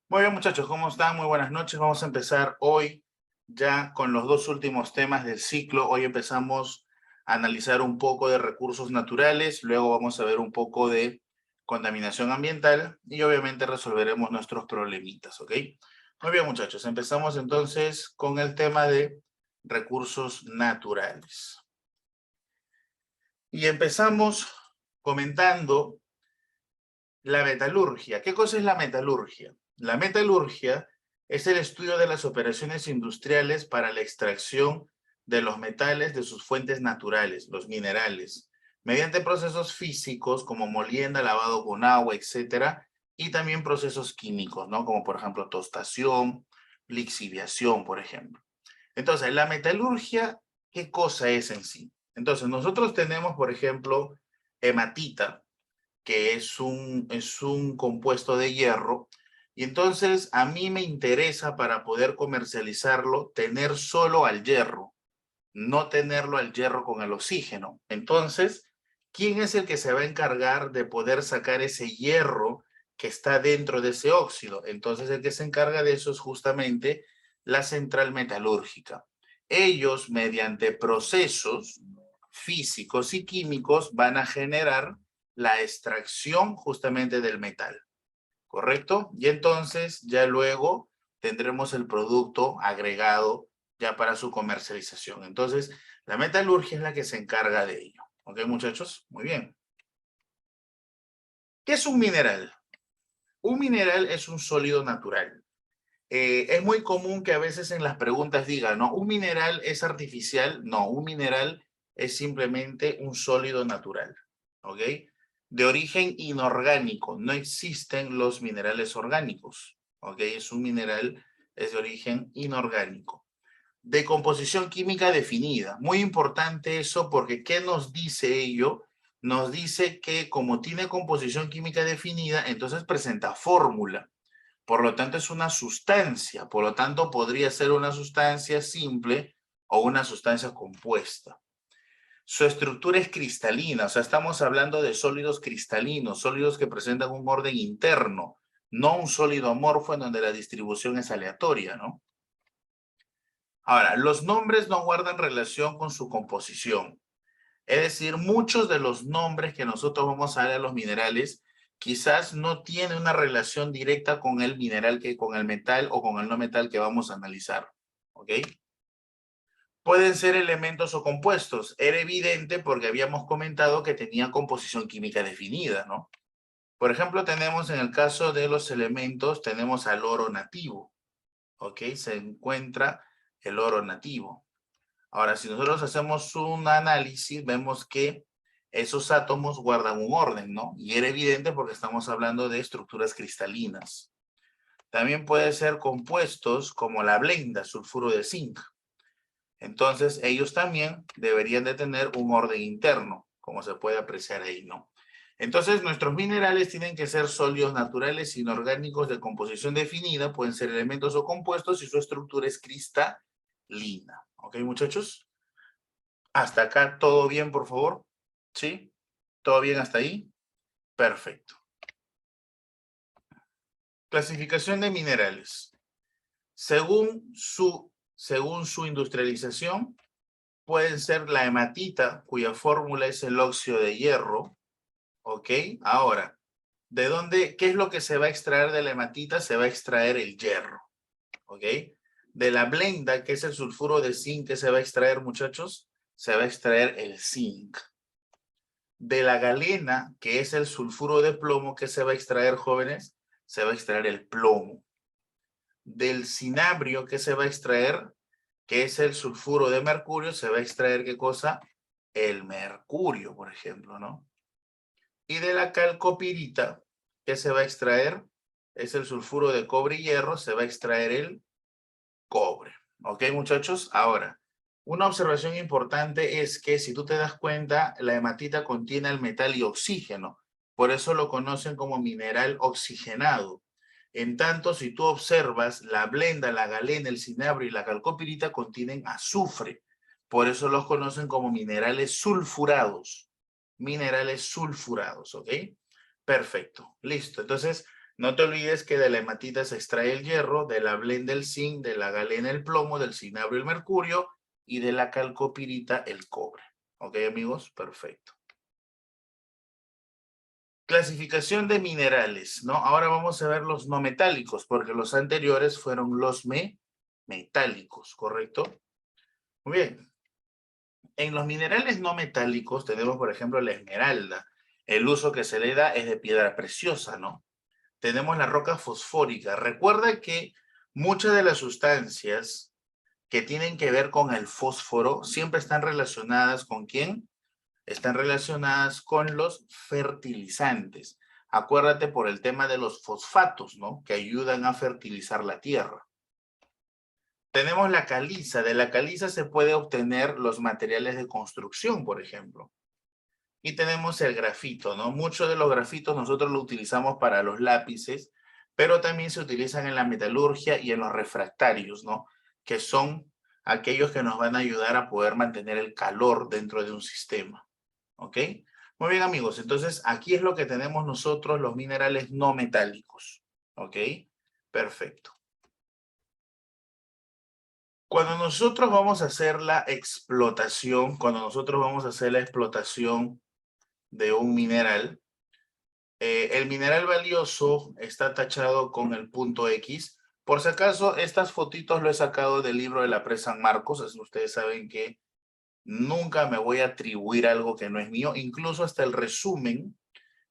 Muy bien, muchachos, ¿cómo están? Muy buenas noches. Vamos a empezar hoy ya con los dos últimos temas del ciclo. Hoy empezamos a analizar un poco de recursos naturales, luego vamos a ver un poco de contaminación ambiental y obviamente resolveremos nuestros problemitas, ¿ok? Muy bien, muchachos, empezamos entonces con el tema de recursos naturales. Y empezamos comentando la metalurgia. ¿Qué cosa es la metalurgia? La metalurgia es el estudio de las operaciones industriales para la extracción de los metales de sus fuentes naturales, los minerales, mediante procesos físicos como molienda, lavado con agua, etcétera, y también procesos químicos, ¿no? Como por ejemplo tostación, lixiviación, por ejemplo. Entonces, la metalurgia, ¿qué cosa es en sí? Entonces, nosotros tenemos, por ejemplo, hematita, que es un compuesto de hierro, y entonces a mí me interesa para poder comercializarlo tener solo al hierro, no tenerlo al hierro con el oxígeno. Entonces, ¿quién es el que se va a encargar de poder sacar ese hierro que está dentro de ese óxido? Entonces, el que se encarga de eso es justamente la central metalúrgica. Ellos, mediante procesos físicos y químicos, van a generar la extracción justamente del metal, ¿correcto? Y entonces ya luego tendremos el producto agregado ya para su comercialización. Entonces, la metalurgia es la que se encarga de ello. ¿Ok, muchachos? Muy bien. ¿Qué es un mineral? Un mineral es un sólido natural. Es muy común que a veces en las preguntas digan, ¿no? ¿Un mineral es artificial? No, un mineral es simplemente un sólido natural, ¿ok? De origen inorgánico, no existen los minerales orgánicos, ¿ok? Es un mineral, es de origen inorgánico. De composición química definida, muy importante eso porque ¿qué nos dice ello? Nos dice que como tiene composición química definida, entonces presenta fórmula. Por lo tanto, es una sustancia. Por lo tanto, podría ser una sustancia simple o una sustancia compuesta. Su estructura es cristalina, o sea, estamos hablando de sólidos cristalinos, sólidos que presentan un orden interno, no un sólido amorfo en donde la distribución es aleatoria, ¿no? Ahora, los nombres no guardan relación con su composición. Es decir, muchos de los nombres que nosotros vamos a dar a los minerales quizás no tienen una relación directa con el mineral, con el metal o con el no metal que vamos a analizar. ¿Ok? Pueden ser elementos o compuestos. Era evidente porque habíamos comentado que tenían composición química definida, ¿no? Por ejemplo, tenemos en el caso de los elementos, tenemos al oro nativo. ¿Ok? Se encuentra el oro nativo. Ahora, si nosotros hacemos un análisis, vemos que esos átomos guardan un orden, ¿no? Y era evidente porque estamos hablando de estructuras cristalinas. También puede ser compuestos como la blenda, sulfuro de zinc. Entonces, ellos también deberían de tener un orden interno, como se puede apreciar ahí, ¿no? Entonces, nuestros minerales tienen que ser sólidos naturales, inorgánicos de composición definida, pueden ser elementos o compuestos y su estructura es cristalina. ¿Ok, muchachos? Hasta acá, ¿todo bien, por favor? ¿Sí? ¿Todo bien hasta ahí? Perfecto. Clasificación de minerales. Según su industrialización, pueden ser la hematita, cuya fórmula es el óxido de hierro, ¿ok? Ahora, qué es lo que se va a extraer de la hematita? Se va a extraer el hierro, ¿ok? De la blenda, que es el sulfuro de zinc, ¿qué se va a extraer, muchachos? Se va a extraer el zinc. De la galena, que es el sulfuro de plomo, ¿qué se va a extraer, jóvenes? Se va a extraer el plomo. Del cinabrio, ¿qué se va a extraer? Que es el sulfuro de mercurio, se va a extraer, ¿qué cosa? El mercurio, por ejemplo, ¿no? Y de la calcopirita, ¿qué se va a extraer? Es el sulfuro de cobre y hierro, se va a extraer el cobre. ¿Ok, muchachos? Ahora, una observación importante es que si tú te das cuenta, la hematita contiene el metal y oxígeno. Por eso lo conocen como mineral oxigenado. En tanto, si tú observas, la blenda, la galena, el cinabrio y la calcopirita contienen azufre. Por eso los conocen como minerales sulfurados. Minerales sulfurados, ¿ok? Perfecto, listo. Entonces, No te olvides que de la hematita se extrae el hierro, de la blenda el zinc, de la galena el plomo, del cinabrio el mercurio y de la calcopirita el cobre. ¿Ok, amigos? Perfecto. Clasificación de minerales, ¿no? Ahora vamos a ver los no metálicos, porque los anteriores fueron los metálicos, ¿correcto? Muy bien. En los minerales no metálicos tenemos, por ejemplo, la esmeralda. El uso que se le da es de piedra preciosa, ¿no? Tenemos la roca fosfórica. Recuerda que muchas de las sustancias que tienen que ver con el fósforo siempre están relacionadas ¿con quién? Están relacionadas con los fertilizantes. Acuérdate por el tema de los fosfatos, ¿no? Que ayudan a fertilizar la tierra. Tenemos la caliza. De la caliza se puede obtener los materiales de construcción, por ejemplo. Y tenemos el grafito, ¿no? Muchos de los grafitos nosotros lo utilizamos para los lápices, pero también se utilizan en la metalurgia y en los refractarios, ¿no? Que son aquellos que nos van a ayudar a poder mantener el calor dentro de un sistema, ¿ok? Muy bien, amigos. Entonces, aquí es lo que tenemos nosotros, los minerales no metálicos, ¿ok? Perfecto. Cuando nosotros vamos a hacer la explotación, de un mineral, el mineral valioso está tachado con el punto X. Por si acaso, estas fotitos lo he sacado del libro de la presa San Marcos. Ustedes saben que nunca me voy a atribuir algo que no es mío. Incluso hasta el resumen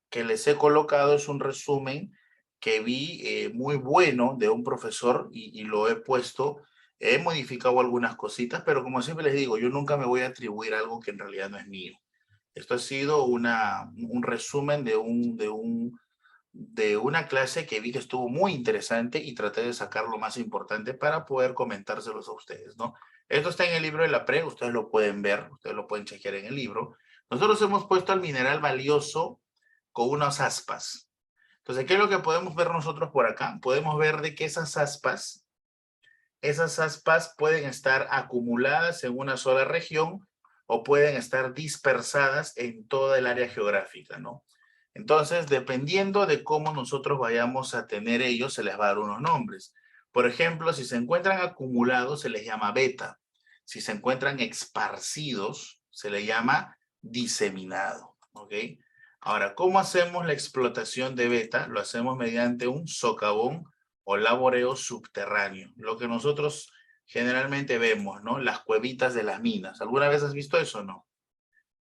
que les he colocado es un resumen que vi muy bueno de un profesor y lo he puesto. He modificado algunas cositas, pero como siempre les digo, yo nunca me voy a atribuir algo que en realidad no es mío. Esto ha sido un resumen de una clase que vi que estuvo muy interesante y traté de sacar lo más importante para poder comentárselos a ustedes, ¿no? Esto está en el libro de la pre, ustedes lo pueden ver, ustedes lo pueden chequear en el libro. Nosotros hemos puesto el mineral valioso con unas aspas. Entonces, ¿qué es lo que podemos ver nosotros por acá? Podemos ver de que esas aspas pueden estar acumuladas en una sola región o pueden estar dispersadas en toda el área geográfica, ¿no? Entonces, dependiendo de cómo nosotros vayamos a tener ellos, se les va a dar unos nombres. Por ejemplo, si se encuentran acumulados, se les llama beta. Si se encuentran esparcidos, se les llama diseminado, ¿ok? Ahora, ¿cómo hacemos la explotación de beta? Lo hacemos mediante un socavón o laboreo subterráneo, lo que nosotros generalmente vemos, ¿no? Las cuevitas de las minas. ¿Alguna vez has visto eso o no?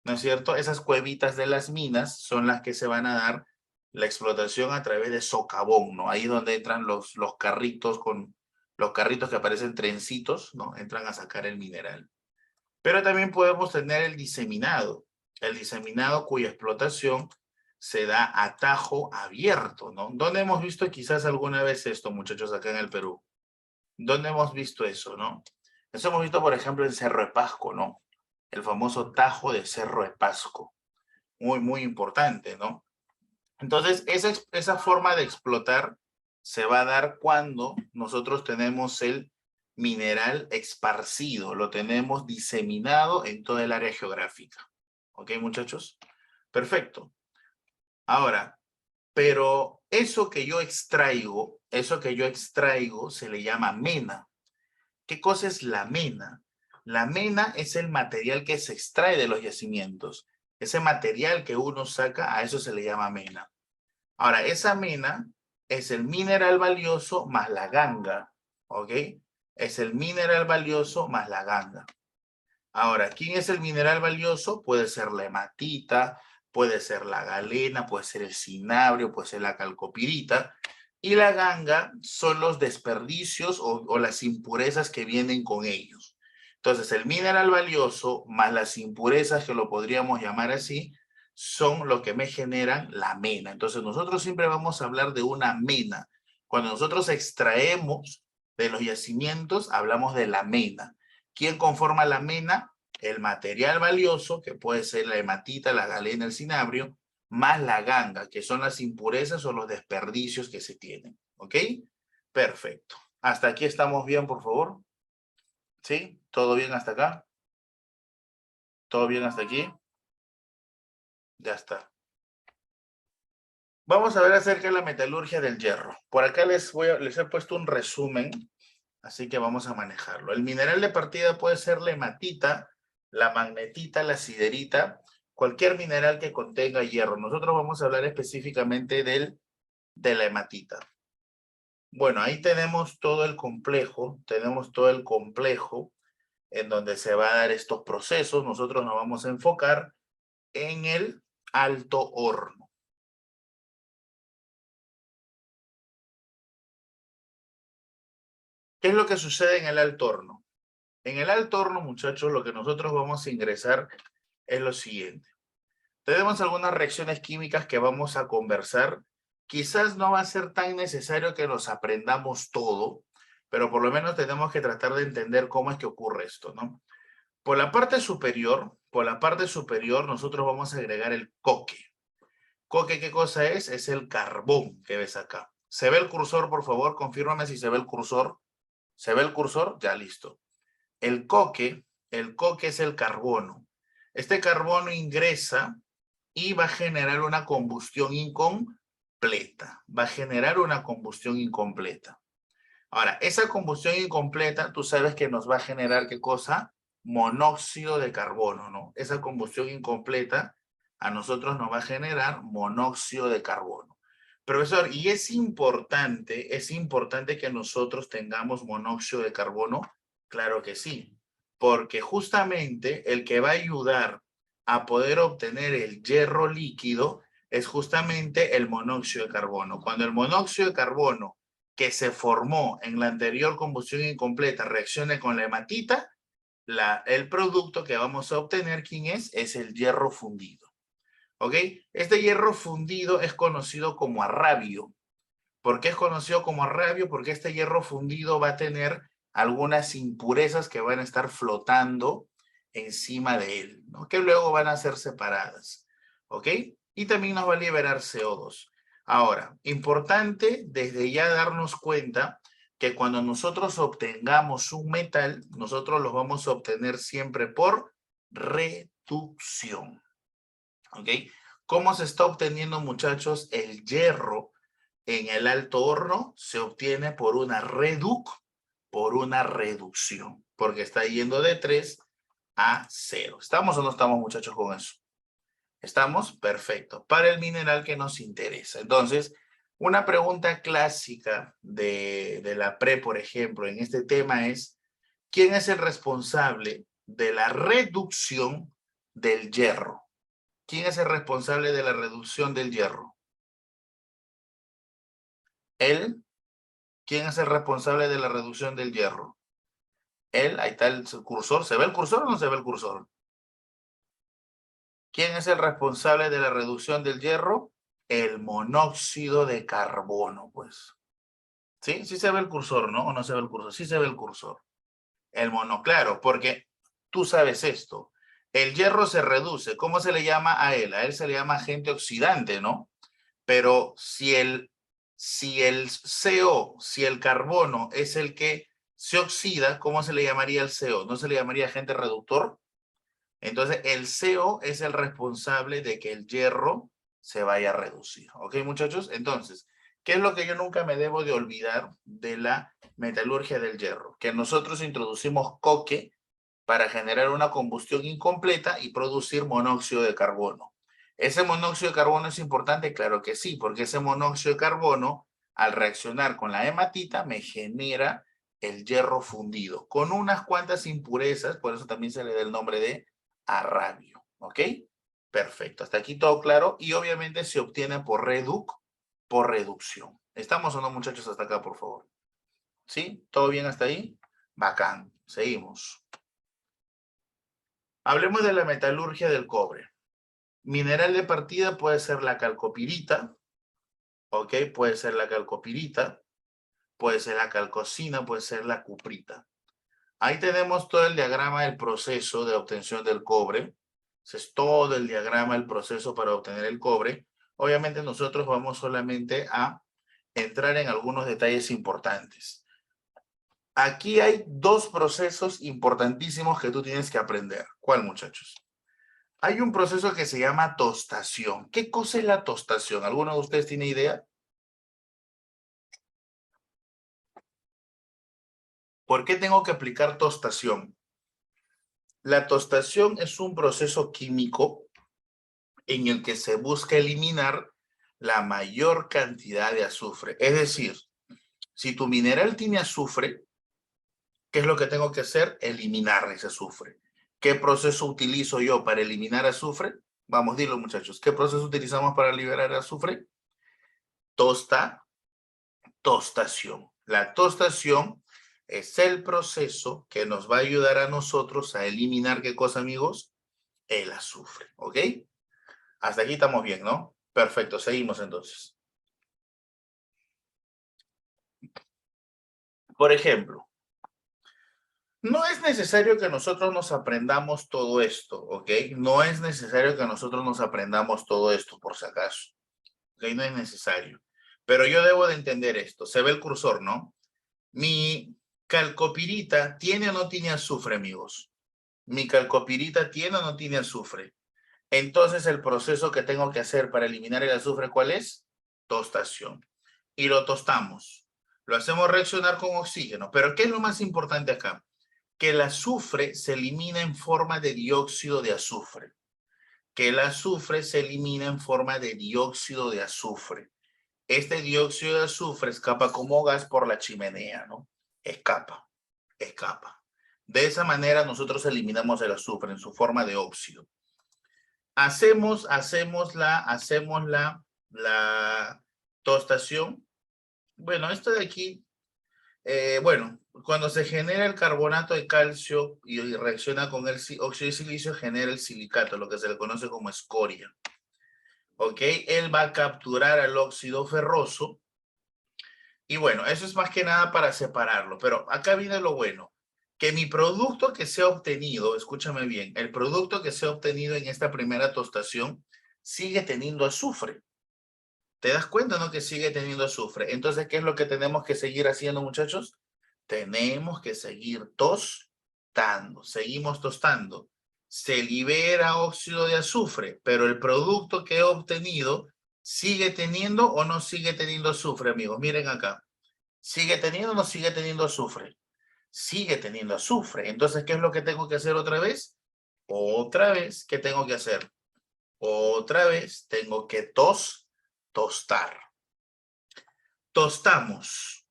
¿No es cierto? Esas cuevitas de las minas son las que se van a dar la explotación a través de socavón, ¿no? Ahí es donde entran los carritos los carritos que aparecen trencitos, ¿no? Entran a sacar el mineral. Pero también podemos tener el diseminado cuya explotación se da a tajo abierto, ¿no? ¿Dónde hemos visto quizás alguna vez esto, muchachos, acá en el Perú? ¿Dónde hemos visto eso, no? Eso hemos visto, por ejemplo, en Cerro de Pasco, ¿no? El famoso tajo de Cerro de Pasco. Muy, muy importante, ¿no? Entonces, esa forma de explotar se va a dar cuando nosotros tenemos el mineral esparcido, lo tenemos diseminado en toda el área geográfica. ¿Ok, muchachos? Perfecto. Ahora, pero eso que yo extraigo se le llama mena. ¿Qué cosa es la mena? La mena es el material que se extrae de los yacimientos. Ese material que uno saca, a eso se le llama mena. Ahora, esa mena es el mineral valioso más la ganga, ¿ok? Es el mineral valioso más la ganga. Ahora, ¿quién es el mineral valioso? Puede ser la hematita, puede ser la galena, puede ser el cinabrio, puede ser la calcopirita. Y la ganga son los desperdicios o las impurezas que vienen con ellos. Entonces, el mineral valioso más las impurezas, que lo podríamos llamar así, son lo que me generan la mena. Entonces, nosotros siempre vamos a hablar de una mena. Cuando nosotros extraemos de los yacimientos, hablamos de la mena. ¿Quién conforma la mena? El material valioso, que puede ser la hematita, la galena, el cinabrio, más la ganga, que son las impurezas o los desperdicios que se tienen. ¿Ok? Perfecto. ¿Hasta aquí estamos bien, por favor? ¿Sí? ¿Todo bien hasta acá? ¿Todo bien hasta aquí? Ya está. Vamos a ver acerca de la metalurgia del hierro. Por acá les he puesto un resumen, así que vamos a manejarlo. El mineral de partida puede ser la hematita, la magnetita, la siderita, cualquier mineral que contenga hierro. Nosotros vamos a hablar específicamente de la hematita. Bueno, ahí tenemos todo el complejo, en donde se va a dar estos procesos. Nosotros nos vamos a enfocar en el alto horno. ¿Qué es lo que sucede en el alto horno? En el alto horno, muchachos, lo que nosotros vamos a ingresar es lo siguiente. Tenemos algunas reacciones químicas que vamos a conversar. Quizás no va a ser tan necesario que nos aprendamos todo, pero por lo menos tenemos que tratar de entender cómo es que ocurre esto, ¿no? Por la parte superior, nosotros vamos a agregar el coque. ¿Coque qué cosa es? Es el carbón que ves acá. ¿Se ve el cursor, por favor? Confírmame si se ve el cursor. ¿Se ve el cursor? Ya, listo. El coque es el carbono. Este carbono ingresa y va a generar una combustión incompleta. Ahora, esa combustión incompleta, tú sabes que nos va a generar, ¿qué cosa? Monóxido de carbono, ¿no? Esa combustión incompleta a nosotros nos va a generar monóxido de carbono. Profesor, ¿y es importante que nosotros tengamos monóxido de carbono? Claro que sí, porque justamente el que va a ayudar a poder obtener el hierro líquido es justamente el monóxido de carbono. Cuando el monóxido de carbono que se formó en la anterior combustión incompleta reaccione con la hematita, el producto que vamos a obtener, ¿quién es? Es el hierro fundido. ¿Ok? Este hierro fundido es conocido como arrabio. ¿Por qué es conocido como arrabio? Porque este hierro fundido va a tener algunas impurezas que van a estar flotando encima de él, ¿no? Que luego van a ser separadas. ¿Ok? Y también nos va a liberar CO2. Ahora, importante desde ya darnos cuenta que cuando nosotros obtengamos un metal, nosotros lo vamos a obtener siempre por reducción. ¿Ok? ¿Cómo se está obteniendo, muchachos, el hierro en el alto horno? Se obtiene por una reducción, porque está yendo de 3 a 0. ¿Estamos o no estamos, muchachos, con eso? ¿Estamos? Perfecto. Para el mineral que nos interesa. Entonces, una pregunta clásica de la pre, por ejemplo, en este tema es, ¿quién es el responsable de la reducción del hierro? ¿Quién es el responsable de la reducción del hierro? Él. ¿Quién es el responsable de la reducción del hierro? Él. Ahí está el cursor. ¿Se ve el cursor o no se ve el cursor? ¿Quién es el responsable de la reducción del hierro? El monóxido de carbono, pues. ¿Sí? Sí se ve el cursor, ¿no? ¿O no se ve el cursor? Sí se ve el cursor. Claro, porque tú sabes esto. El hierro se reduce. ¿Cómo se le llama a él? A él se le llama agente oxidante, ¿no? Pero si el CO, si el carbono es el que se oxida, ¿cómo se le llamaría el CO? ¿No se le llamaría agente reductor? Entonces, el CO es el responsable de que el hierro se vaya a reducir. ¿Ok, muchachos? Entonces, ¿qué es lo que yo nunca me debo de olvidar de la metalurgia del hierro? Que nosotros introducimos coque para generar una combustión incompleta y producir monóxido de carbono. ¿Ese monóxido de carbono es importante? Claro que sí, porque ese monóxido de carbono, al reaccionar con la hematita, me genera el hierro fundido, con unas cuantas impurezas, por eso también se le da el nombre de arrabio. ¿Ok? Perfecto, hasta aquí todo claro, y obviamente se obtiene por reducción. ¿Estamos o no, muchachos, hasta acá, por favor? ¿Sí? ¿Todo bien hasta ahí? Bacán, seguimos. Hablemos de la metalurgia del cobre. Mineral de partida puede ser la calcopirita, ¿ok? Puede ser la calcopirita, puede ser la calcosina, puede ser la cuprita. Ahí tenemos todo el diagrama del proceso de obtención del cobre. Ese es todo el diagrama del proceso para obtener el cobre. Obviamente nosotros vamos solamente a entrar en algunos detalles importantes. Aquí hay dos procesos importantísimos que tú tienes que aprender. ¿Cuál, muchachos? Hay un proceso que se llama tostación. ¿Qué cosa es la tostación? ¿Alguno de ustedes tiene idea? ¿Por qué tengo que aplicar tostación? La tostación es un proceso químico en el que se busca eliminar la mayor cantidad de azufre. Es decir, si tu mineral tiene azufre, ¿qué es lo que tengo que hacer? Eliminar ese azufre. ¿Qué proceso utilizo yo para eliminar azufre? Vamos, dilo muchachos. ¿Qué proceso utilizamos para liberar azufre? Tostación. La tostación es el proceso que nos va a ayudar a nosotros a eliminar, ¿qué cosa, amigos? El azufre, ¿ok? Hasta aquí estamos bien, ¿no? Perfecto, seguimos entonces. Por ejemplo, no es necesario que nosotros nos aprendamos todo esto, ¿ok? No es necesario que nosotros nos aprendamos todo esto, por si acaso. ¿Ok? No es necesario. Pero yo debo de entender esto. Se ve el cursor, ¿no? Mi calcopirita tiene o no tiene azufre, amigos. Mi calcopirita tiene o no tiene azufre. Entonces, el proceso que tengo que hacer para eliminar el azufre, ¿cuál es? Tostación. Y lo tostamos. Lo hacemos reaccionar con oxígeno. Pero ¿qué es lo más importante acá? Que el azufre se elimina en forma de dióxido de azufre. Que el azufre se elimina en forma de dióxido de azufre. Este dióxido de azufre escapa como gas por la chimenea, ¿no? Escapa, escapa. De esa manera nosotros eliminamos el azufre en su forma de óxido. Hacemos la tostación. Bueno, esto de aquí, bueno, cuando se genera el carbonato de calcio y reacciona con el óxido de silicio, genera el silicato, lo que se le conoce como escoria. ¿Ok? Él va a capturar al óxido ferroso. Y bueno, eso es más que nada para separarlo. Pero acá viene lo bueno. Que mi producto que se ha obtenido, escúchame bien, el producto que se ha obtenido en esta primera tostación sigue teniendo azufre. ¿Te das cuenta, no? Que sigue teniendo azufre. Entonces, ¿qué es lo que tenemos que seguir haciendo, muchachos? Tenemos que seguir tostando. Seguimos tostando. Se libera óxido de azufre, pero el producto que he obtenido sigue teniendo o no sigue teniendo azufre, amigos. Miren acá. ¿Sigue teniendo o no sigue teniendo azufre? Sigue teniendo azufre. Entonces, ¿qué es lo que tengo que hacer otra vez? Otra vez, ¿qué tengo que hacer? Otra vez tengo que tostar. Tostamos.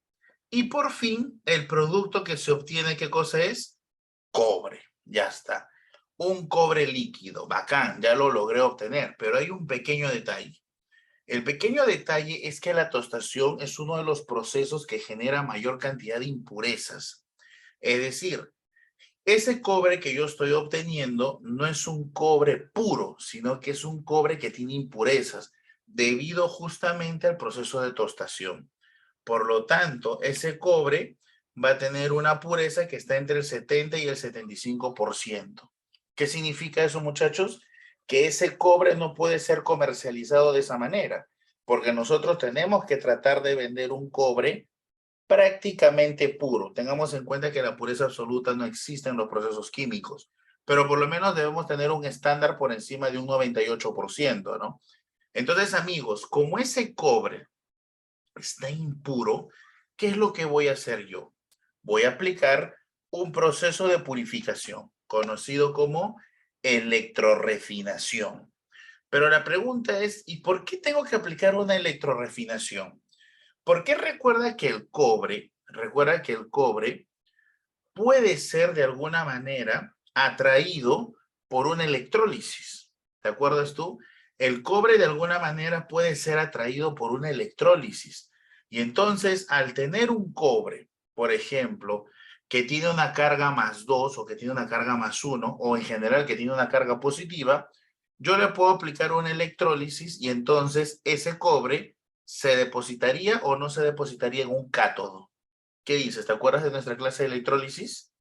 Y por fin, el producto que se obtiene, ¿qué cosa es? Cobre. Ya está. Un cobre líquido. Bacán, ya lo logré obtener. Pero hay un pequeño detalle. El pequeño detalle es que la tostación es uno de los procesos que genera mayor cantidad de impurezas. Es decir, ese cobre que yo estoy obteniendo no es un cobre puro, sino que es un cobre que tiene impurezas debido justamente al proceso de tostación. Por lo tanto, ese cobre va a tener una pureza que está entre el 70 y el 75%. ¿Qué significa eso, muchachos? Que ese cobre no puede ser comercializado de esa manera, porque nosotros tenemos que tratar de vender un cobre prácticamente puro. Tengamos en cuenta que la pureza absoluta no existe en los procesos químicos, pero por lo menos debemos tener un estándar por encima de un 98%, ¿no? Entonces, amigos, como ese cobre está impuro, ¿qué es lo que voy a hacer yo? Voy a aplicar un proceso de purificación, conocido como electrorefinación. Pero la pregunta es, ¿y por qué tengo que aplicar una electrorefinación? Porque recuerda que el cobre puede ser de alguna manera atraído por una electrólisis. ¿Te acuerdas tú? El cobre de alguna manera puede ser atraído por una electrólisis. Y entonces, al tener un cobre, por ejemplo, que tiene una carga +2 o que tiene una carga +1 o en general que tiene una carga positiva, yo le puedo aplicar una electrólisis y entonces ese cobre se depositaría o no se depositaría en un cátodo. ¿Qué dices? ¿Te acuerdas de nuestra clase de electrólisis?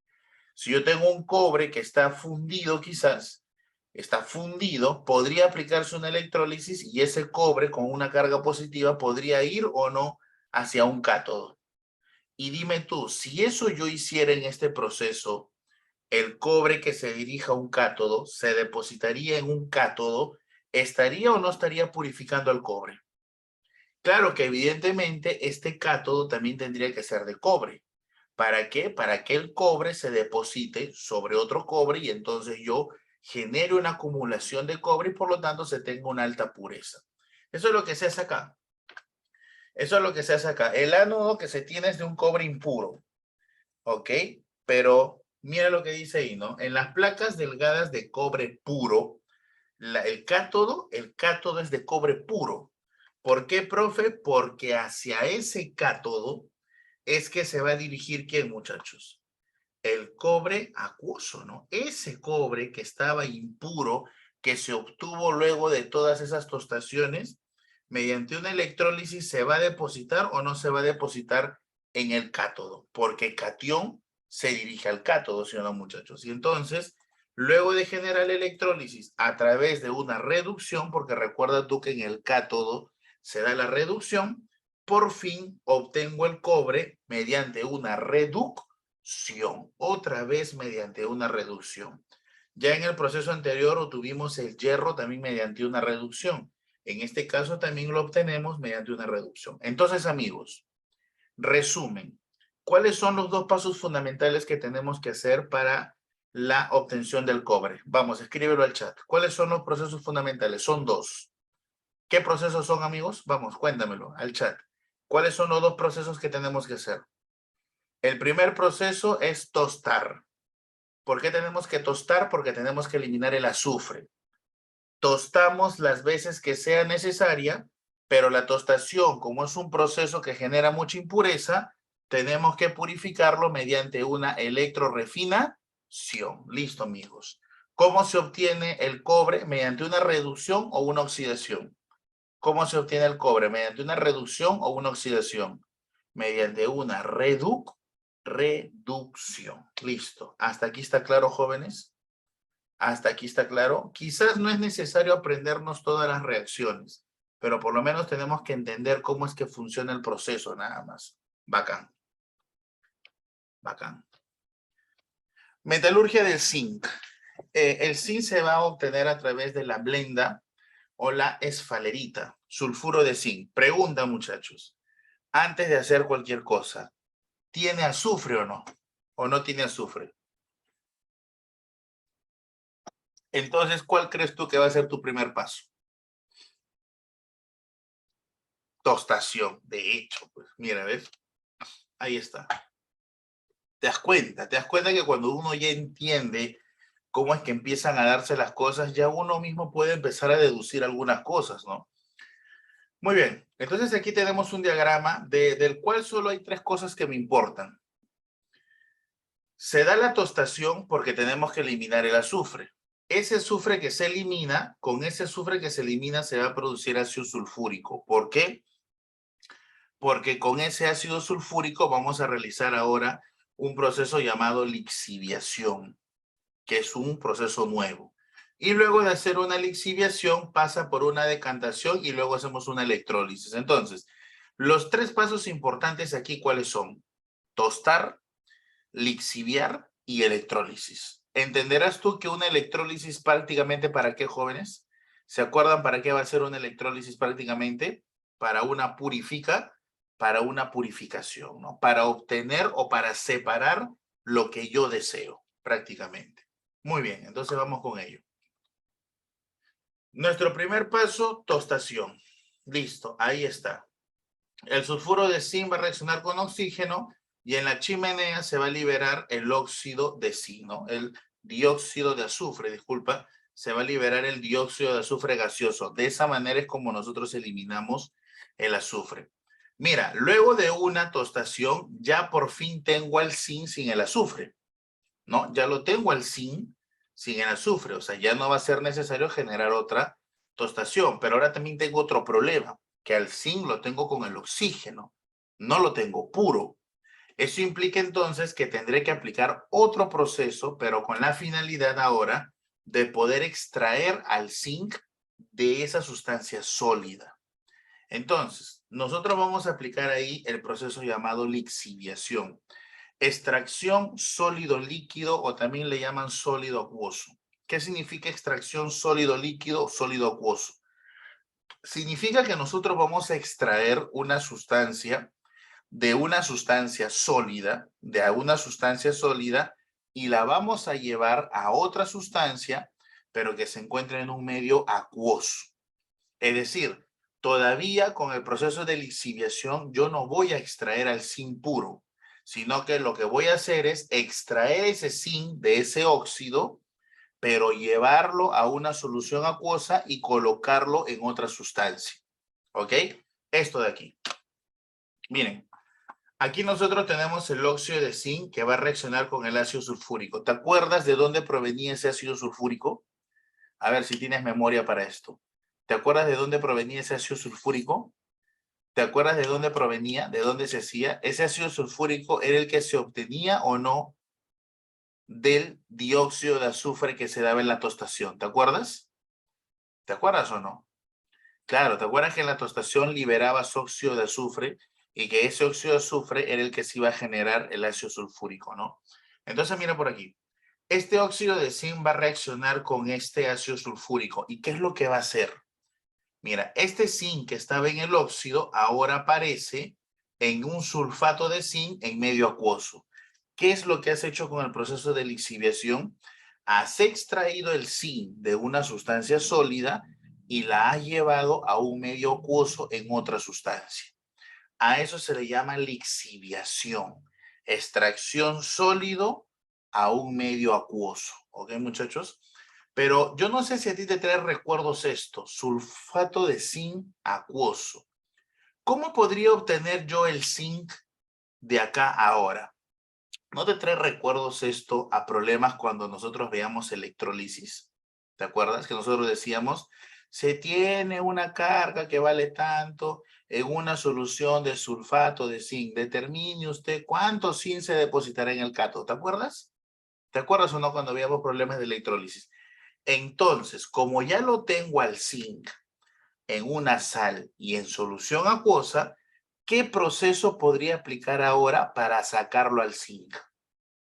Si yo tengo un cobre que está fundido quizás, está fundido, podría aplicarse una electrólisis y ese cobre con una carga positiva podría ir o no hacia un cátodo. Y dime tú, si eso yo hiciera en este proceso, el cobre que se dirija a un cátodo se depositaría en un cátodo, ¿estaría o no estaría purificando el cobre? Claro que evidentemente este cátodo también tendría que ser de cobre. ¿Para qué? Para que el cobre se deposite sobre otro cobre y entonces yo genere una acumulación de cobre y por lo tanto se tenga una alta pureza. Eso es lo que se hace acá. Eso es lo que se hace acá. El ánodo que se tiene es de un cobre impuro, ¿ok? Pero mira lo que dice ahí, ¿no? En las placas delgadas de cobre puro, el cátodo es de cobre puro. ¿Por qué, profe? Porque hacia ese cátodo es que se va a dirigir, ¿quién, muchachos? El cobre acuoso, ¿no? Ese cobre que estaba impuro, que se obtuvo luego de todas esas tostaciones, mediante una electrólisis se va a depositar o no se va a depositar en el cátodo, porque el catión se dirige al cátodo, ¿sí o no, muchachos? Y entonces, luego de generar la electrólisis a través de una reducción, porque recuerda tú que en el cátodo se da la reducción, por fin obtengo el cobre mediante una reducción, otra vez mediante una reducción. Ya en el proceso anterior obtuvimos el hierro también mediante una reducción. En este caso también lo obtenemos mediante una reducción. Entonces, amigos, resumen, ¿cuáles son los dos pasos fundamentales que tenemos que hacer para la obtención del cobre? Vamos, escríbelo al chat. ¿Cuáles son los procesos fundamentales? Son dos. ¿Qué procesos son, amigos? Vamos, cuéntamelo al chat. ¿Cuáles son los dos procesos que tenemos que hacer? El primer proceso es tostar. ¿Por qué tenemos que tostar? Porque tenemos que eliminar el azufre. Tostamos las veces que sea necesaria, pero la tostación, como es un proceso que genera mucha impureza, tenemos que purificarlo mediante una electrorefinación. Listo, amigos. ¿Cómo se obtiene el cobre? Mediante una reducción o una oxidación. ¿Cómo se obtiene el cobre? Mediante una reducción o una oxidación. Mediante una reducción. Listo. ¿Hasta aquí está claro, jóvenes? ¿Hasta aquí está claro? Quizás no es necesario aprendernos todas las reacciones, pero por lo menos tenemos que entender cómo es que funciona el proceso, nada más. Bacán. Bacán. Metalurgia del zinc. El zinc se va a obtener a través de la blenda o la esfalerita, sulfuro de zinc. Pregunta, muchachos, antes de hacer cualquier cosa, ¿tiene azufre o no? ¿O no tiene azufre? Entonces, ¿cuál crees tú que va a ser tu primer paso? Tostación, de hecho, pues mira, ¿ves? Ahí está. ¿Te das cuenta? ¿Te das cuenta que cuando uno ya entiende cómo es que empiezan a darse las cosas, ya uno mismo puede empezar a deducir algunas cosas, ¿no? Muy bien, entonces aquí tenemos un diagrama del cual solo hay tres cosas que me importan. Se da la tostación porque tenemos que eliminar el azufre. Ese azufre que se elimina, con ese azufre que se elimina se va a producir ácido sulfúrico. ¿Por qué? Porque con ese ácido sulfúrico vamos a realizar ahora un proceso llamado lixiviación, que es un proceso nuevo. Y luego de hacer una lixiviación pasa por una decantación y luego hacemos una electrólisis. Entonces, los tres pasos importantes aquí, ¿cuáles son? Tostar, lixiviar y electrólisis. ¿Entenderás tú que una electrólisis prácticamente para qué, jóvenes? ¿Se acuerdan para qué va a ser una electrólisis prácticamente? Para una purificación, ¿no? Para obtener o para separar lo que yo deseo, prácticamente. Muy bien, entonces vamos con ello. Nuestro primer paso, tostación. Listo, ahí está. El sulfuro de zinc va a reaccionar con oxígeno y en la chimenea se va a liberar el óxido de zinc, ¿no? El dióxido de azufre, disculpa, se va a liberar el dióxido de azufre gaseoso. De esa manera es como nosotros eliminamos el azufre. Mira, luego de una tostación, ya por fin tengo al zinc sin el azufre, ¿no? Ya lo tengo al zinc sin el azufre, o sea, ya no va a ser necesario generar otra tostación, pero ahora también tengo otro problema, que al zinc lo tengo con el oxígeno, no lo tengo puro. Eso implica entonces que tendré que aplicar otro proceso, pero con la finalidad ahora de poder extraer al zinc de esa sustancia sólida. Entonces, nosotros vamos a aplicar ahí el proceso llamado lixiviación. extracción sólido líquido o también le llaman sólido acuoso. ¿Qué significa extracción sólido líquido o sólido acuoso? Significa que nosotros vamos a extraer una sustancia de una sustancia sólida, y la vamos a llevar a otra sustancia, pero que se encuentra en un medio acuoso. Es decir, todavía con el proceso de lixiviación yo no voy a extraer al zinc puro, sino que lo que voy a hacer es extraer ese zinc de ese óxido, pero llevarlo a una solución acuosa y colocarlo en otra sustancia. ¿Ok? Esto de aquí. Miren, aquí nosotros tenemos el óxido de zinc que va a reaccionar con el ácido sulfúrico. ¿Te acuerdas de dónde provenía ese ácido sulfúrico? A ver si tienes memoria para esto. ¿Te acuerdas de dónde provenía ese ácido sulfúrico? ¿Te acuerdas de dónde provenía? ¿De dónde se hacía? ¿Ese ácido sulfúrico era el que se obtenía o no del dióxido de azufre que se daba en la tostación? ¿Te acuerdas? ¿Te acuerdas o no? Claro, ¿te acuerdas que en la tostación liberabas óxido de azufre y que ese óxido de azufre era el que se iba a generar el ácido sulfúrico, ¿no? Entonces, mira por aquí. Este óxido de zinc va a reaccionar con este ácido sulfúrico. ¿Y qué es lo que va a hacer? Mira, este zinc que estaba en el óxido ahora aparece en un sulfato de zinc en medio acuoso. ¿Qué es lo que has hecho con el proceso de lixiviación? Has extraído el zinc de una sustancia sólida y la has llevado a un medio acuoso en otra sustancia. A eso se le llama lixiviación, extracción sólido a un medio acuoso. ¿Ok, muchachos? Pero yo no sé si a ti te trae recuerdos esto, sulfato de zinc acuoso. ¿Cómo podría obtener yo el zinc de acá ahora? ¿No te trae recuerdos esto a problemas cuando nosotros veamos electrólisis? ¿Te acuerdas que nosotros decíamos, se tiene una carga que vale tanto en una solución de sulfato de zinc? Determine usted cuánto zinc se depositará en el cátodo. ¿Te acuerdas? ¿Te acuerdas o no cuando veíamos problemas de electrólisis? Entonces, como ya lo tengo al zinc en una sal y en solución acuosa, ¿qué proceso podría aplicar ahora para sacarlo al zinc?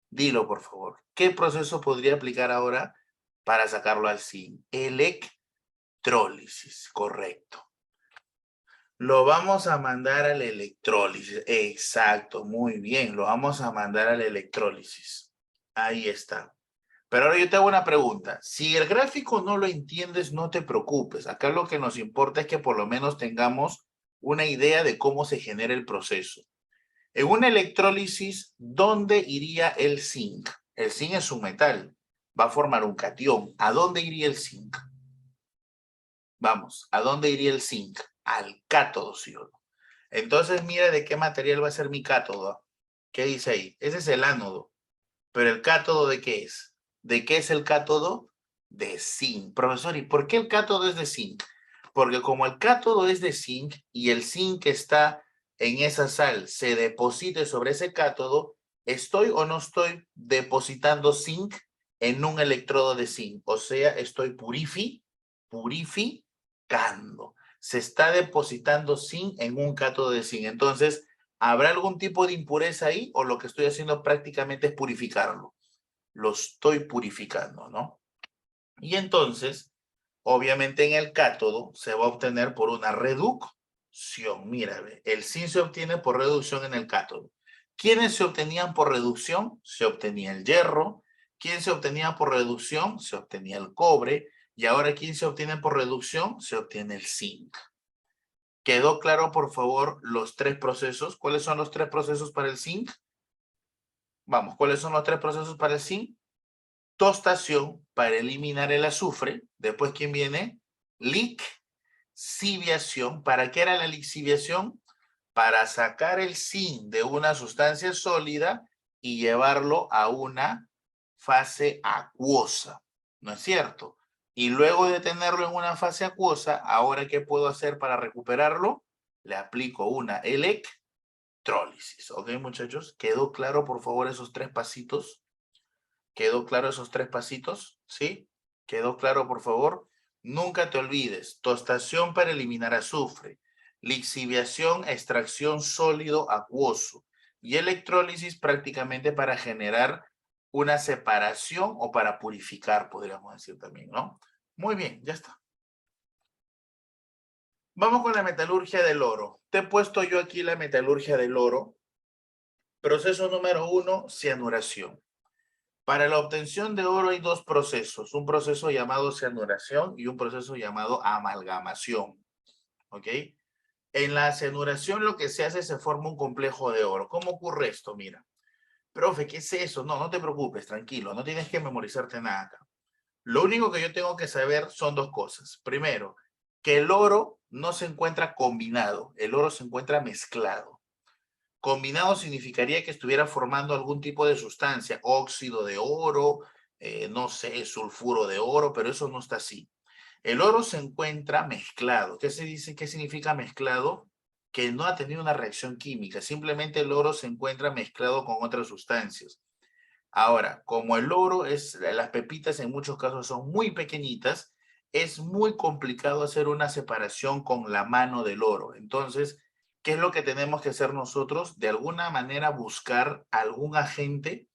Dilo, por favor. ¿Qué proceso podría aplicar ahora para sacarlo al zinc? Electrólisis, correcto. Lo vamos a mandar al electrólisis. Exacto, muy bien. Lo vamos a mandar al electrólisis. Ahí está. Pero ahora yo te hago una pregunta. Si el gráfico no lo entiendes, no te preocupes. Acá lo que nos importa es que por lo menos tengamos una idea de cómo se genera el proceso. En una electrólisis, ¿dónde iría el zinc? El zinc es un metal. Va a formar un catión. ¿A dónde iría el zinc? Vamos, ¿a dónde iría el zinc? Al cátodo, ¿sí o no? Entonces, mira de qué material va a ser mi cátodo. ¿Qué dice ahí? Ese es el ánodo. Pero ¿el cátodo de qué es? ¿De qué es el cátodo? De zinc. Profesor, ¿y por qué el cátodo es de zinc? Porque como el cátodo es de zinc y el zinc que está en esa sal se deposite sobre ese cátodo, ¿estoy o no estoy depositando zinc en un electrodo de zinc? O sea, estoy purificando. Se está depositando zinc en un cátodo de zinc. Entonces, ¿habrá algún tipo de impureza ahí o lo que estoy haciendo prácticamente es purificarlo? Lo estoy purificando, ¿no? Y entonces, obviamente en el cátodo se va a obtener por una reducción. Mira, el zinc se obtiene por reducción en el cátodo. ¿Quiénes se obtenían por reducción? Se obtenía el hierro. ¿Quién se obtenía por reducción? Se obtenía el cobre. Y ahora, ¿quién se obtiene por reducción? Se obtiene el zinc. ¿Quedó claro, por favor, los tres procesos? ¿Cuáles son los tres procesos para el zinc? Vamos, ¿cuáles son los tres procesos para el zinc? Tostación para eliminar el azufre. Después, ¿quién viene? Lixiviación. ¿Para qué era la lixiviación? Para sacar el zinc de una sustancia sólida y llevarlo a una fase acuosa. ¿No es cierto? Y luego de tenerlo en una fase acuosa, ¿ahora qué puedo hacer para recuperarlo? Le aplico una electrólisis. ¿Ok, muchachos? ¿Quedó claro, por favor, esos tres pasitos? ¿Quedó claro esos tres pasitos? ¿Sí? ¿Quedó claro, por favor? Nunca te olvides. Tostación para eliminar azufre. Lixiviación, extracción sólido acuoso. Y electrólisis prácticamente para generar una separación o para purificar, podríamos decir también, ¿no? Muy bien, ya está. Vamos con la metalurgia del oro. Te he puesto yo aquí la metalurgia del oro. Proceso número 1, cianuración. Para la obtención de oro hay dos procesos, un proceso llamado cianuración y un proceso llamado amalgamación, ¿ok? En la cianuración lo que se hace es se forma un complejo de oro. ¿Cómo ocurre esto? Mira, profe, ¿qué es eso? No, no te preocupes, tranquilo, no tienes que memorizarte nada acá. Lo único que yo tengo que saber son dos cosas. Primero, que el oro no se encuentra combinado, el oro se encuentra mezclado. Combinado significaría que estuviera formando algún tipo de sustancia, óxido de oro, no sé, sulfuro de oro, pero eso no está así. El oro se encuentra mezclado. ¿Qué se dice? ¿Qué significa mezclado? Que no ha tenido una reacción química, simplemente el oro se encuentra mezclado con otras sustancias. Ahora, como el oro es, las pepitas en muchos casos son muy pequeñitas, es muy complicado hacer una separación con la mano del oro. Entonces, ¿qué es lo que tenemos que hacer nosotros? De alguna manera buscar algún agente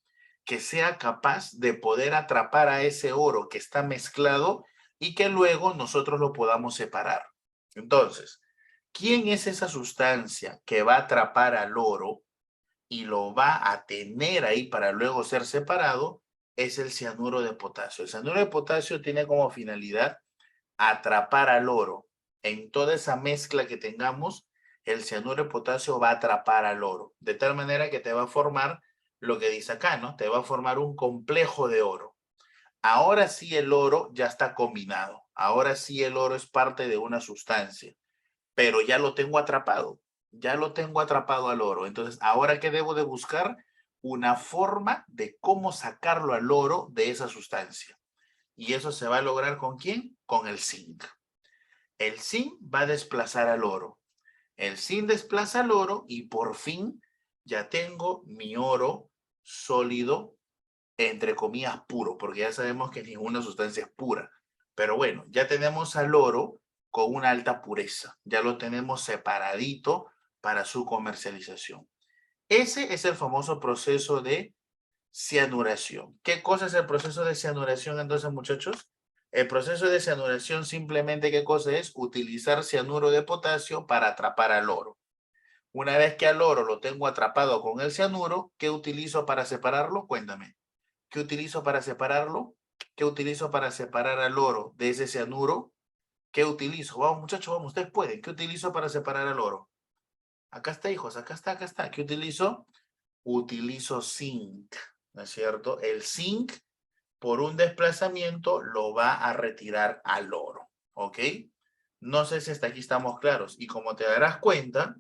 que sea capaz de poder atrapar a ese oro que está mezclado y que luego nosotros lo podamos separar. Entonces, ¿quién es esa sustancia que va a atrapar al oro y lo va a tener ahí para luego ser separado? Es el cianuro de potasio. El cianuro de potasio tiene como finalidad atrapar al oro. En toda esa mezcla que tengamos, el cianuro de potasio va a atrapar al oro, de tal manera que te va a formar lo que dice acá, ¿no? Te va a formar un complejo de oro. Ahora sí el oro ya está combinado. Ahora sí el oro es parte de una sustancia, pero ya lo tengo atrapado. Ya lo tengo atrapado al oro. Entonces, ¿ahora qué debo de buscar? Una forma de cómo sacarlo al oro de esa sustancia. Y eso se va a lograr ¿con quién? Con el zinc. El zinc va a desplazar al oro. El zinc desplaza al oro y por fin ya tengo mi oro sólido, entre comillas, puro, porque ya sabemos que ninguna sustancia es pura. Pero bueno, ya tenemos al oro con una alta pureza. Ya lo tenemos separadito para su comercialización. Ese es el famoso proceso de cianuración. ¿Qué cosa es el proceso de cianuración entonces, muchachos? El proceso de cianuración simplemente, ¿qué cosa es? Utilizar cianuro de potasio para atrapar al oro. Una vez que al oro lo tengo atrapado con el cianuro, ¿qué utilizo para separarlo? Cuéntame. ¿Qué utilizo para separarlo? ¿Qué utilizo para separar al oro de ese cianuro? ¿Qué utilizo? Vamos, muchachos, vamos, ustedes pueden. ¿Qué utilizo para separar al oro? Acá está, hijos, acá está, acá está. ¿Qué utilizo? Utilizo zinc, ¿no es cierto? El zinc, por un desplazamiento, lo va a retirar al oro, ¿ok? No sé si hasta aquí estamos claros. Y como te darás cuenta,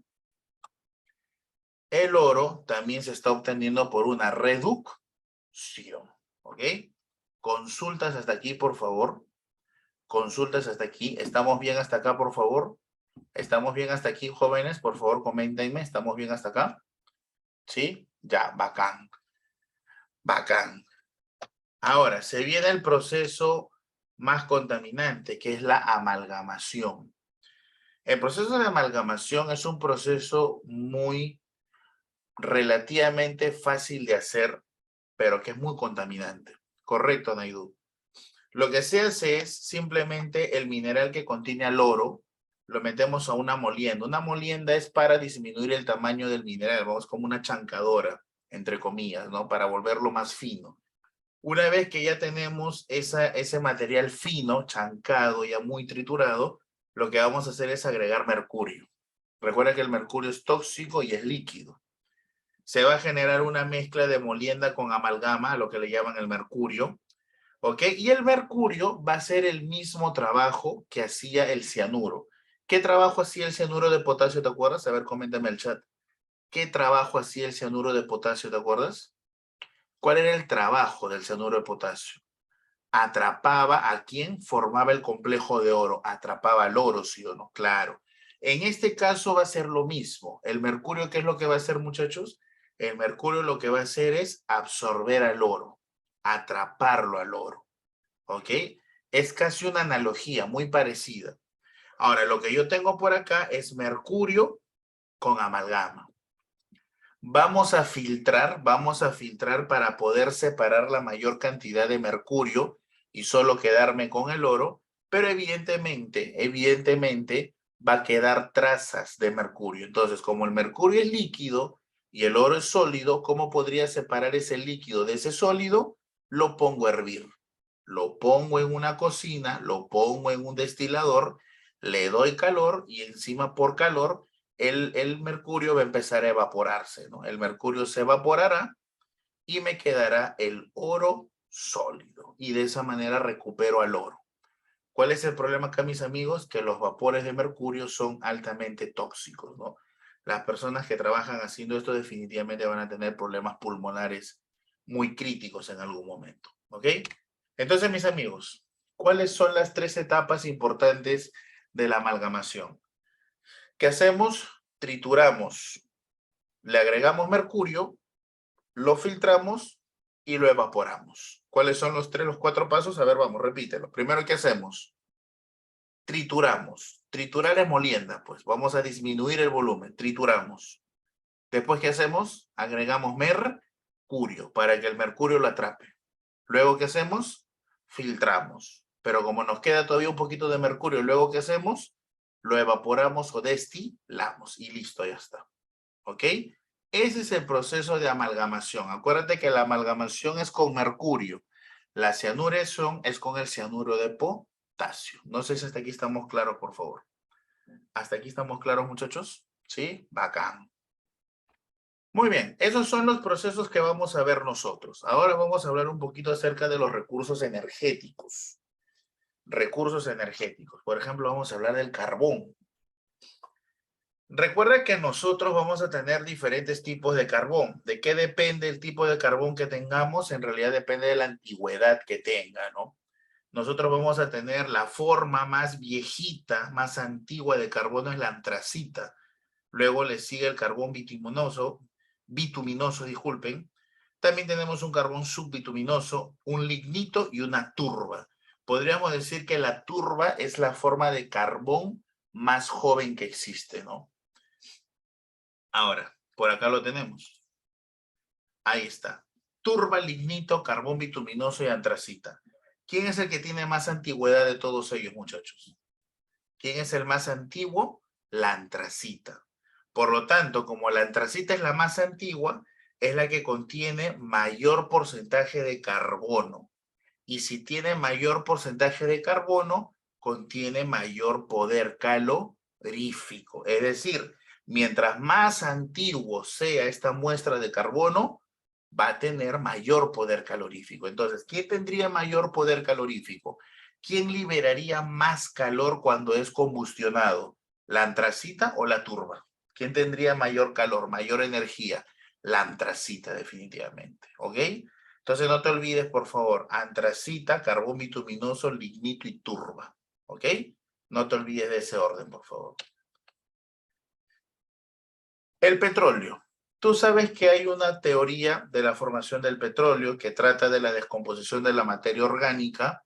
el oro también se está obteniendo por una reducción, ¿ok? Consultas hasta aquí, por favor. Consultas hasta aquí. ¿Estamos bien hasta acá, por favor? ¿Estamos bien hasta aquí, jóvenes? Por favor, coméntenme. ¿Estamos bien hasta acá? ¿Sí? Ya, bacán. Bacán. Ahora, se viene el proceso más contaminante, que es la amalgamación. El proceso de amalgamación es un proceso muy relativamente fácil de hacer, pero que es muy contaminante. Correcto, Naidu. Lo que se hace es simplemente el mineral que contiene al oro, lo metemos a una molienda. Una molienda es para disminuir el tamaño del mineral, vamos, como una chancadora, entre comillas, ¿no? Para volverlo más fino. Una vez que ya tenemos ese material fino, chancado, ya muy triturado, lo que vamos a hacer es agregar mercurio. Recuerda que el mercurio es tóxico y es líquido. Se va a generar una mezcla de molienda con amalgama, lo que le llaman el mercurio, ¿ok? Y el mercurio va a hacer el mismo trabajo que hacía el cianuro. ¿Qué trabajo hacía el cianuro de potasio, te acuerdas? A ver, coméntame el chat. ¿Qué trabajo hacía el cianuro de potasio, te acuerdas? ¿Cuál era el trabajo del cianuro de potasio? Atrapaba a quien formaba el complejo de oro. Atrapaba al oro, ¿sí o no? Claro. En este caso va a ser lo mismo. El mercurio, ¿qué es lo que va a hacer, muchachos? El mercurio lo que va a hacer es absorber al oro, atraparlo al oro. ¿Ok? Es casi una analogía muy parecida. Ahora, lo que yo tengo por acá es mercurio con amalgama. Vamos a filtrar para poder separar la mayor cantidad de mercurio y solo quedarme con el oro, pero evidentemente va a quedar trazas de mercurio. Entonces, como el mercurio es líquido y el oro es sólido, ¿cómo podría separar ese líquido de ese sólido? Lo pongo a hervir. Lo pongo en una cocina, lo pongo en un destilador, le doy calor y encima por calor el mercurio va a empezar a evaporarse, ¿no? El mercurio se evaporará y me quedará el oro sólido y de esa manera recupero al oro. ¿Cuál es el problema acá, mis amigos? Que los vapores de mercurio son altamente tóxicos, ¿no? Las personas que trabajan haciendo esto definitivamente van a tener problemas pulmonares muy críticos en algún momento, ¿ok? Entonces, mis amigos, ¿cuáles son las 3 etapas importantes de la amalgamación? ¿Qué hacemos? Trituramos, le agregamos mercurio, lo filtramos y lo evaporamos. ¿Cuáles son los 4 pasos? A ver, vamos, repítelo. Primero, ¿qué hacemos? Trituramos. Triturar es molienda, pues vamos a disminuir el volumen. Trituramos. Después, ¿qué hacemos? Agregamos mercurio para que el mercurio lo atrape. Luego, ¿qué hacemos? Filtramos. Pero como nos queda todavía un poquito de mercurio, luego, ¿qué hacemos? Lo evaporamos o destilamos y listo, ya está. ¿Ok? Ese es el proceso de amalgamación. Acuérdate que la amalgamación es con mercurio. La cianuración es con el cianuro de potasio. No sé si hasta aquí estamos claros, por favor. ¿Hasta aquí estamos claros, muchachos? ¿Sí? Bacán. Muy bien, esos son los procesos que vamos a ver nosotros. Ahora vamos a hablar un poquito acerca de los recursos energéticos. Recursos energéticos. Por ejemplo, vamos a hablar del carbón. Recuerda que nosotros vamos a tener diferentes tipos de carbón. ¿De qué depende el tipo de carbón que tengamos? En realidad depende de la antigüedad que tenga, ¿no? Nosotros vamos a tener la forma más viejita, más antigua de carbono es la antracita. Luego le sigue el carbón bituminoso, disculpen. También tenemos un carbón subbituminoso, un lignito y una turba. Podríamos decir que la turba es la forma de carbón más joven que existe, ¿no? Ahora, por acá lo tenemos. Ahí está. Turba, lignito, carbón bituminoso y antracita. ¿Quién es el que tiene más antigüedad de todos ellos, muchachos? ¿Quién es el más antiguo? La antracita. Por lo tanto, como la antracita es la más antigua, es la que contiene mayor porcentaje de carbono. Y si tiene mayor porcentaje de carbono, contiene mayor poder calorífico. Es decir, mientras más antiguo sea esta muestra de carbono, va a tener mayor poder calorífico. Entonces, ¿quién tendría mayor poder calorífico? ¿Quién liberaría más calor cuando es combustionado? ¿La antracita o la turba? ¿Quién tendría mayor calor, mayor energía? La antracita, definitivamente. ¿Ok? Entonces no te olvides, por favor, antracita, carbón bituminoso, lignito y turba. ¿Ok? No te olvides de ese orden, por favor. El petróleo. Tú sabes que hay una teoría de la formación del petróleo que trata de la descomposición de la materia orgánica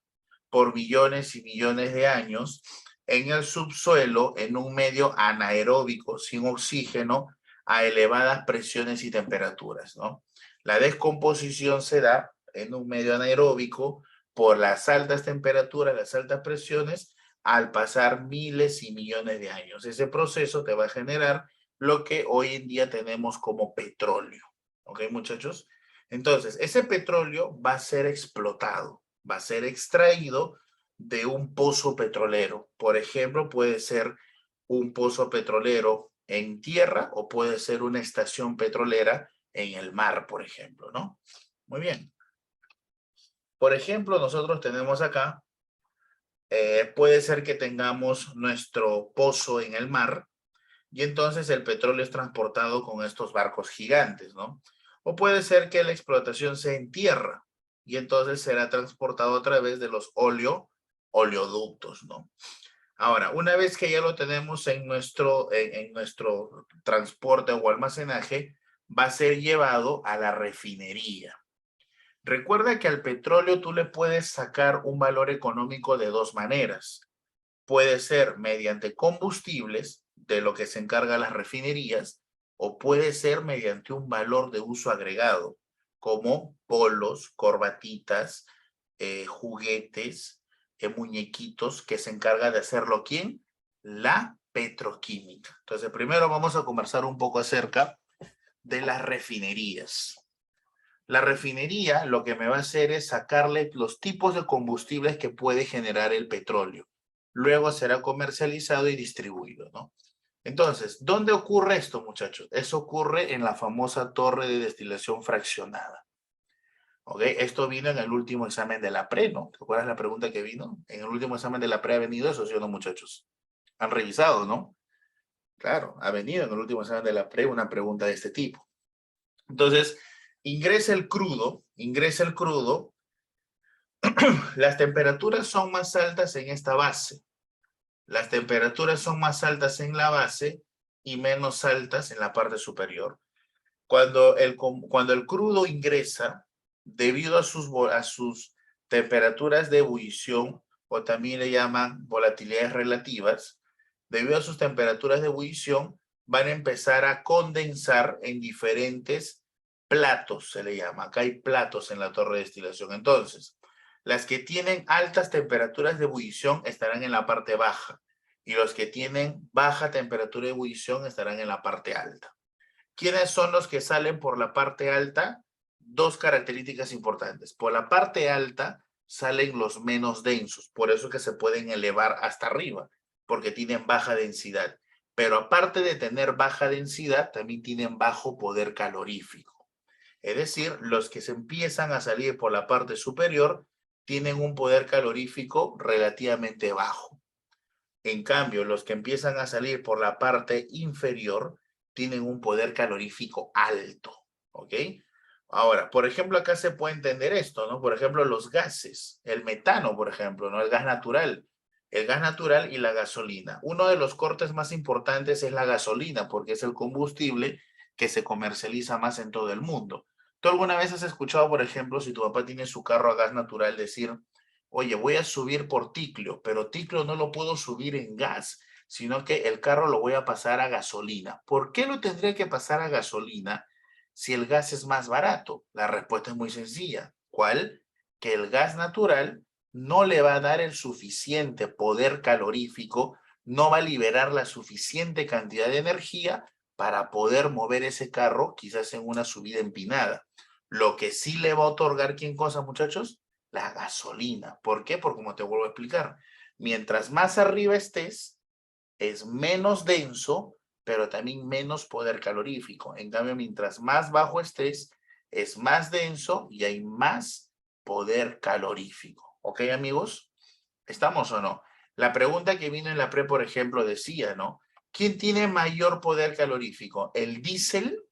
por millones y millones de años en el subsuelo, en un medio anaeróbico, sin oxígeno, a elevadas presiones y temperaturas, ¿no? La descomposición se da en un medio anaeróbico por las altas temperaturas, las altas presiones, al pasar miles y millones de años. Ese proceso te va a generar lo que hoy en día tenemos como petróleo. ¿Ok, muchachos? Entonces, ese petróleo va a ser explotado, va a ser extraído de un pozo petrolero. Por ejemplo, puede ser un pozo petrolero en tierra o puede ser una estación petrolera en el mar, por ejemplo, ¿no? Muy bien. Por ejemplo, nosotros tenemos acá, puede ser que tengamos nuestro pozo en el mar y entonces el petróleo es transportado con estos barcos gigantes, ¿no? O puede ser que la explotación sea en tierra y entonces será transportado a través de los oleoductos, ¿no? Ahora, una vez que ya lo tenemos en nuestro transporte o almacenaje, va a ser llevado a la refinería. Recuerda que al petróleo tú le puedes sacar un valor económico de dos maneras. Puede ser mediante combustibles, de lo que se encargan las refinerías, o puede ser mediante un valor de uso agregado, como polos, corbatitas, juguetes, muñequitos, que se encarga de hacerlo ¿quién? La petroquímica. Entonces, primero vamos a conversar un poco acerca de las refinerías. La refinería lo que me va a hacer es sacarle los tipos de combustibles que puede generar el petróleo. Luego será comercializado y distribuido, ¿no? Entonces, ¿dónde ocurre esto, muchachos? Eso ocurre en la famosa torre de destilación fraccionada. ¿Ok? Esto vino en el último examen de la pre, ¿no? ¿Te acuerdas la pregunta que vino? En el último examen de la pre ha venido eso, ¿sí o no, muchachos? Han revisado, ¿no? Claro, ha venido en el último examen de la pre una pregunta de este tipo. Entonces, ingresa el crudo, las temperaturas son más altas en esta base. Las temperaturas son más altas en la base y menos altas en la parte superior. Cuando el crudo ingresa, debido a sus temperaturas de ebullición, o también le llaman volatilidades relativas, debido a sus temperaturas de ebullición, van a empezar a condensar en diferentes platos, se le llama. Acá hay platos en la torre de destilación. Entonces, las que tienen altas temperaturas de ebullición estarán en la parte baja, y los que tienen baja temperatura de ebullición estarán en la parte alta. ¿Quiénes son los que salen por la parte alta? Dos características importantes. Por la parte alta salen los menos densos, por eso que se pueden elevar hasta arriba, porque tienen baja densidad. Pero aparte de tener baja densidad, también tienen bajo poder calorífico. Es decir, los que se empiezan a salir por la parte superior tienen un poder calorífico relativamente bajo. En cambio, los que empiezan a salir por la parte inferior tienen un poder calorífico alto, ¿ok? Ahora, por ejemplo, acá se puede entender esto, ¿no? Por ejemplo, los gases, el metano, por ejemplo, ¿no? El gas natural y la gasolina. Uno de los cortes más importantes es la gasolina, porque es el combustible que se comercializa más en todo el mundo. ¿Tú alguna vez has escuchado, por ejemplo, si tu papá tiene su carro a gas natural, decir, oye, voy a subir por Ticlio, pero Ticlio no lo puedo subir en gas, sino que el carro lo voy a pasar a gasolina? ¿Por qué lo tendría que pasar a gasolina si el gas es más barato? La respuesta es muy sencilla. ¿Cuál? Que el gas natural no le va a dar el suficiente poder calorífico, no va a liberar la suficiente cantidad de energía para poder mover ese carro quizás en una subida empinada. Lo que sí le va a otorgar, ¿quién cosa, muchachos? La gasolina. ¿Por qué? Porque como te vuelvo a explicar, mientras más arriba estés, es menos denso, pero también menos poder calorífico. En cambio, mientras más bajo estés, es más denso y hay más poder calorífico. ¿Ok, amigos? ¿Estamos o no? La pregunta que vino en la pre, por ejemplo, decía, ¿no? ¿Quién tiene mayor poder calorífico? ¿El diésel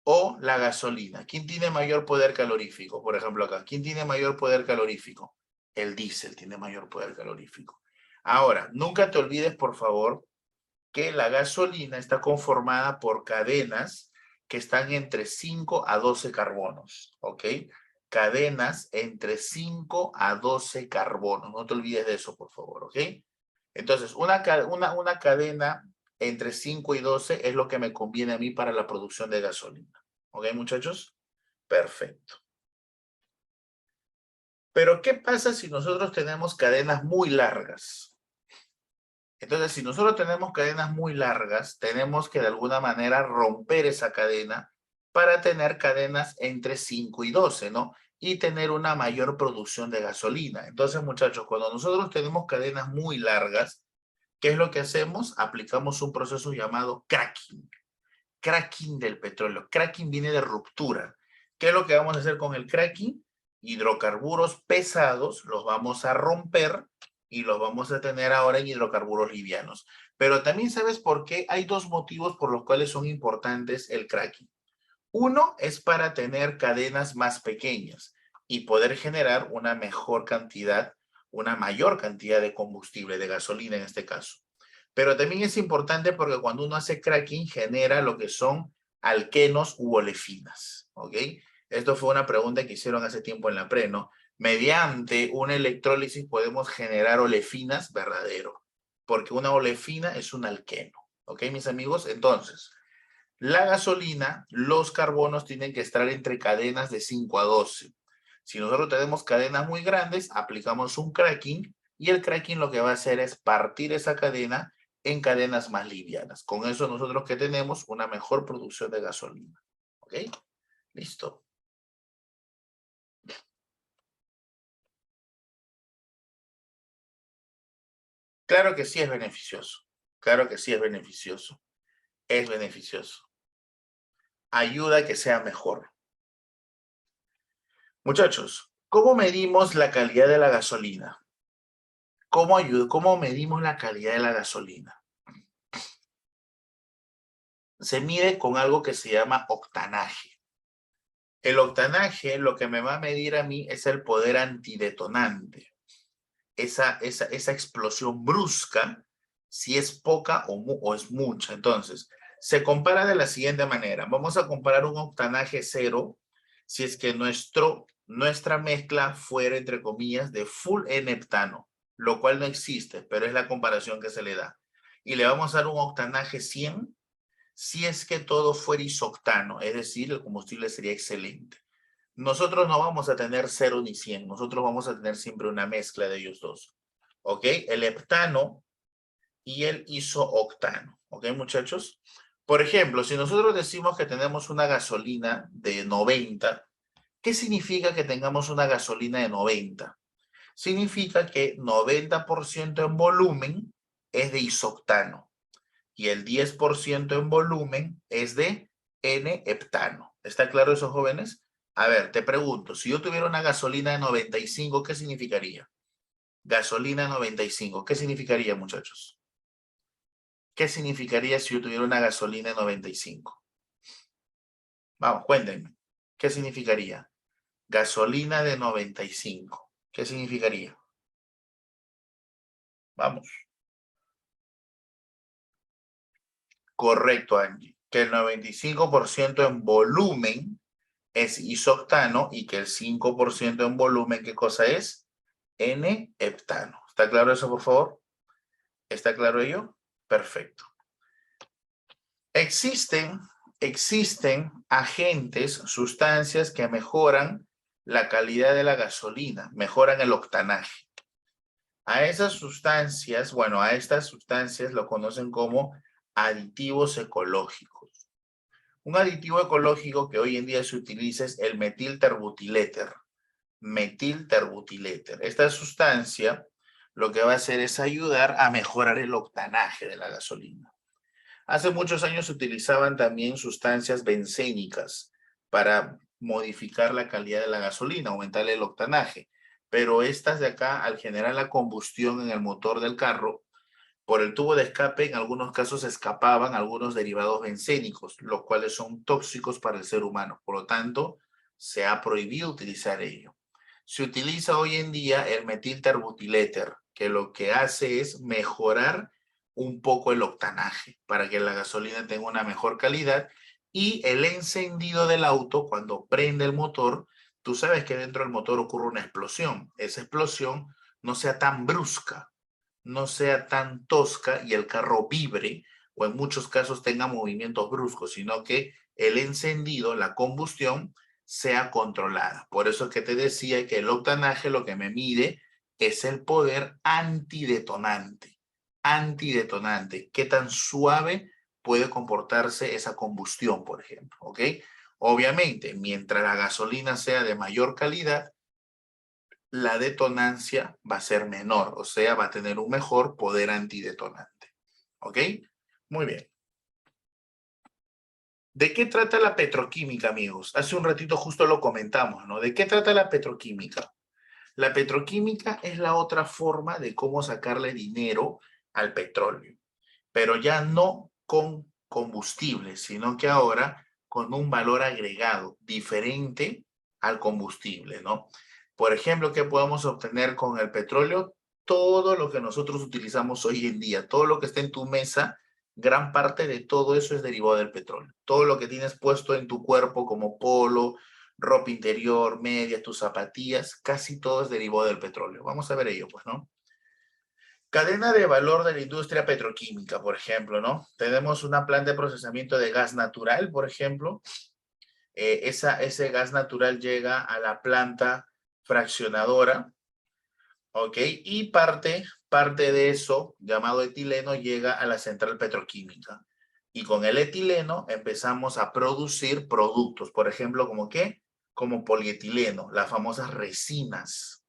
o la gasolina? ¿Quién tiene mayor poder calorífico? Por ejemplo, acá, ¿quién tiene mayor poder calorífico? El diésel tiene mayor poder calorífico. Ahora, nunca te olvides, por favor, que la gasolina está conformada por cadenas que están entre 5 a 12 carbonos, ¿ok? Cadenas entre 5 a 12 carbonos. No te olvides de eso, por favor, ¿ok? Entonces, una cadena entre 5 y 12 es lo que me conviene a mí para la producción de gasolina. ¿Ok, muchachos? Perfecto. Pero, ¿qué pasa si nosotros tenemos cadenas muy largas? Entonces, si nosotros tenemos cadenas muy largas, tenemos que de alguna manera romper esa cadena para tener cadenas entre 5 y 12, ¿no? Y tener una mayor producción de gasolina. Entonces, muchachos, cuando nosotros tenemos cadenas muy largas, ¿qué es lo que hacemos? Aplicamos un proceso llamado cracking. Cracking del petróleo. Cracking viene de ruptura. ¿Qué es lo que vamos a hacer con el cracking? Hidrocarburos pesados los vamos a romper y los vamos a tener ahora en hidrocarburos livianos. Pero también sabes por qué hay dos motivos por los cuales son importantes el cracking. Uno es para tener cadenas más pequeñas y poder generar una mejor cantidad, una mayor cantidad de combustible, de gasolina en este caso. Pero también es importante porque cuando uno hace cracking genera lo que son alquenos u olefinas, ¿ok? Esto fue una pregunta que hicieron hace tiempo en la pre, ¿no? Mediante una electrólisis podemos generar olefinas verdadero, porque una olefina es un alqueno, ¿ok, mis amigos? Entonces, La gasolina, los carbonos tienen que estar entre cadenas de 5 a 12. Si nosotros tenemos cadenas muy grandes, aplicamos un cracking y el cracking lo que va a hacer es partir esa cadena en cadenas más livianas. Con eso nosotros que tenemos una mejor producción de gasolina. ¿Ok? Listo. Claro que sí es beneficioso. Claro que sí es beneficioso. Es beneficioso. Ayuda a que sea mejor. Muchachos, ¿cómo medimos la calidad de la gasolina? ¿Cómo medimos la calidad de la gasolina? Se mide con algo que se llama octanaje. El octanaje lo que me va a medir a mí es el poder antidetonante. Esa explosión brusca, si es poca o es mucha. Entonces, se compara de la siguiente manera. Vamos a comparar un octanaje cero si es que nuestra mezcla fuera, entre comillas, de full N-heptano, lo cual no existe, pero es la comparación que se le da. Y le vamos a dar un octanaje 100 si es que todo fuera isoctano, es decir, el combustible sería excelente. Nosotros no vamos a tener 0 ni 100, nosotros vamos a tener siempre una mezcla de ellos dos. ¿Ok? El heptano y el isooctano. ¿Ok, muchachos? Por ejemplo, si nosotros decimos que tenemos una gasolina de 90, ¿qué significa que tengamos una gasolina de 90? Significa que 90% en volumen es de isoctano y el 10% en volumen es de N-heptano. ¿Está claro eso, jóvenes? A ver, te pregunto, si yo tuviera una gasolina de 95, ¿qué significaría? Gasolina 95, ¿qué significaría, muchachos? ¿Qué significaría si yo tuviera una gasolina de 95? Vamos, cuéntenme. ¿Qué significaría? Gasolina de 95. ¿Qué significaría? Vamos. Correcto, Angie. Que el 95% en volumen es isoctano y que el 5% en volumen, ¿qué cosa es? N-heptano. ¿Está claro eso, por favor? ¿Está claro ello? Perfecto. Existen agentes, sustancias que mejoran la calidad de la gasolina, mejoran el octanaje. A esas sustancias, bueno, a estas sustancias lo conocen como aditivos ecológicos. Un aditivo ecológico que hoy en día se utiliza es el metilterbutyléter. Metilterbutyléter. Esta sustancia lo que va a hacer es ayudar a mejorar el octanaje de la gasolina. Hace muchos años se utilizaban también sustancias bencénicas para modificar la calidad de la gasolina, aumentar el octanaje. Pero estas de acá, al generar la combustión en el motor del carro, por el tubo de escape, en algunos casos escapaban algunos derivados bencénicos, los cuales son tóxicos para el ser humano. Por lo tanto, se ha prohibido utilizar ello. Se utiliza hoy en día el metilterbutyléter, que lo que hace es mejorar un poco el octanaje para que la gasolina tenga una mejor calidad y el encendido del auto, cuando prende el motor, tú sabes que dentro del motor ocurre una explosión. Esa explosión no sea tan brusca, no sea tan tosca y el carro vibre o en muchos casos tenga movimientos bruscos, sino que el encendido, la combustión, sea controlada. Por eso es que te decía que el octanaje lo que me mide es el poder antidetonante. Antidetonante. Qué tan suave puede comportarse esa combustión, por ejemplo. ¿Ok? Obviamente, mientras la gasolina sea de mayor calidad, la detonancia va a ser menor, o sea, va a tener un mejor poder antidetonante. ¿Ok? Muy bien. ¿De qué trata la petroquímica, amigos? Hace un ratito justo lo comentamos, ¿no? ¿De qué trata la petroquímica? La petroquímica es la otra forma de cómo sacarle dinero al petróleo, pero ya no con combustible, sino que ahora con un valor agregado diferente al combustible, ¿no? Por ejemplo, ¿qué podemos obtener con el petróleo? Todo lo que nosotros utilizamos hoy en día, todo lo que está en tu mesa, gran parte de todo eso es derivado del petróleo. Todo lo que tienes puesto en tu cuerpo como polo, ropa interior, medias, tus zapatillas, casi todo es derivado del petróleo. Vamos a ver ello, pues, ¿no? Cadena de valor de la industria petroquímica, por ejemplo, ¿no? Tenemos una planta de procesamiento de gas natural, por ejemplo. Ese gas natural llega a la planta fraccionadora, ¿ok? Y parte de eso, llamado etileno, llega a la central petroquímica. Y con el etileno empezamos a producir productos, por ejemplo, ¿como qué? Como polietileno, las famosas resinas,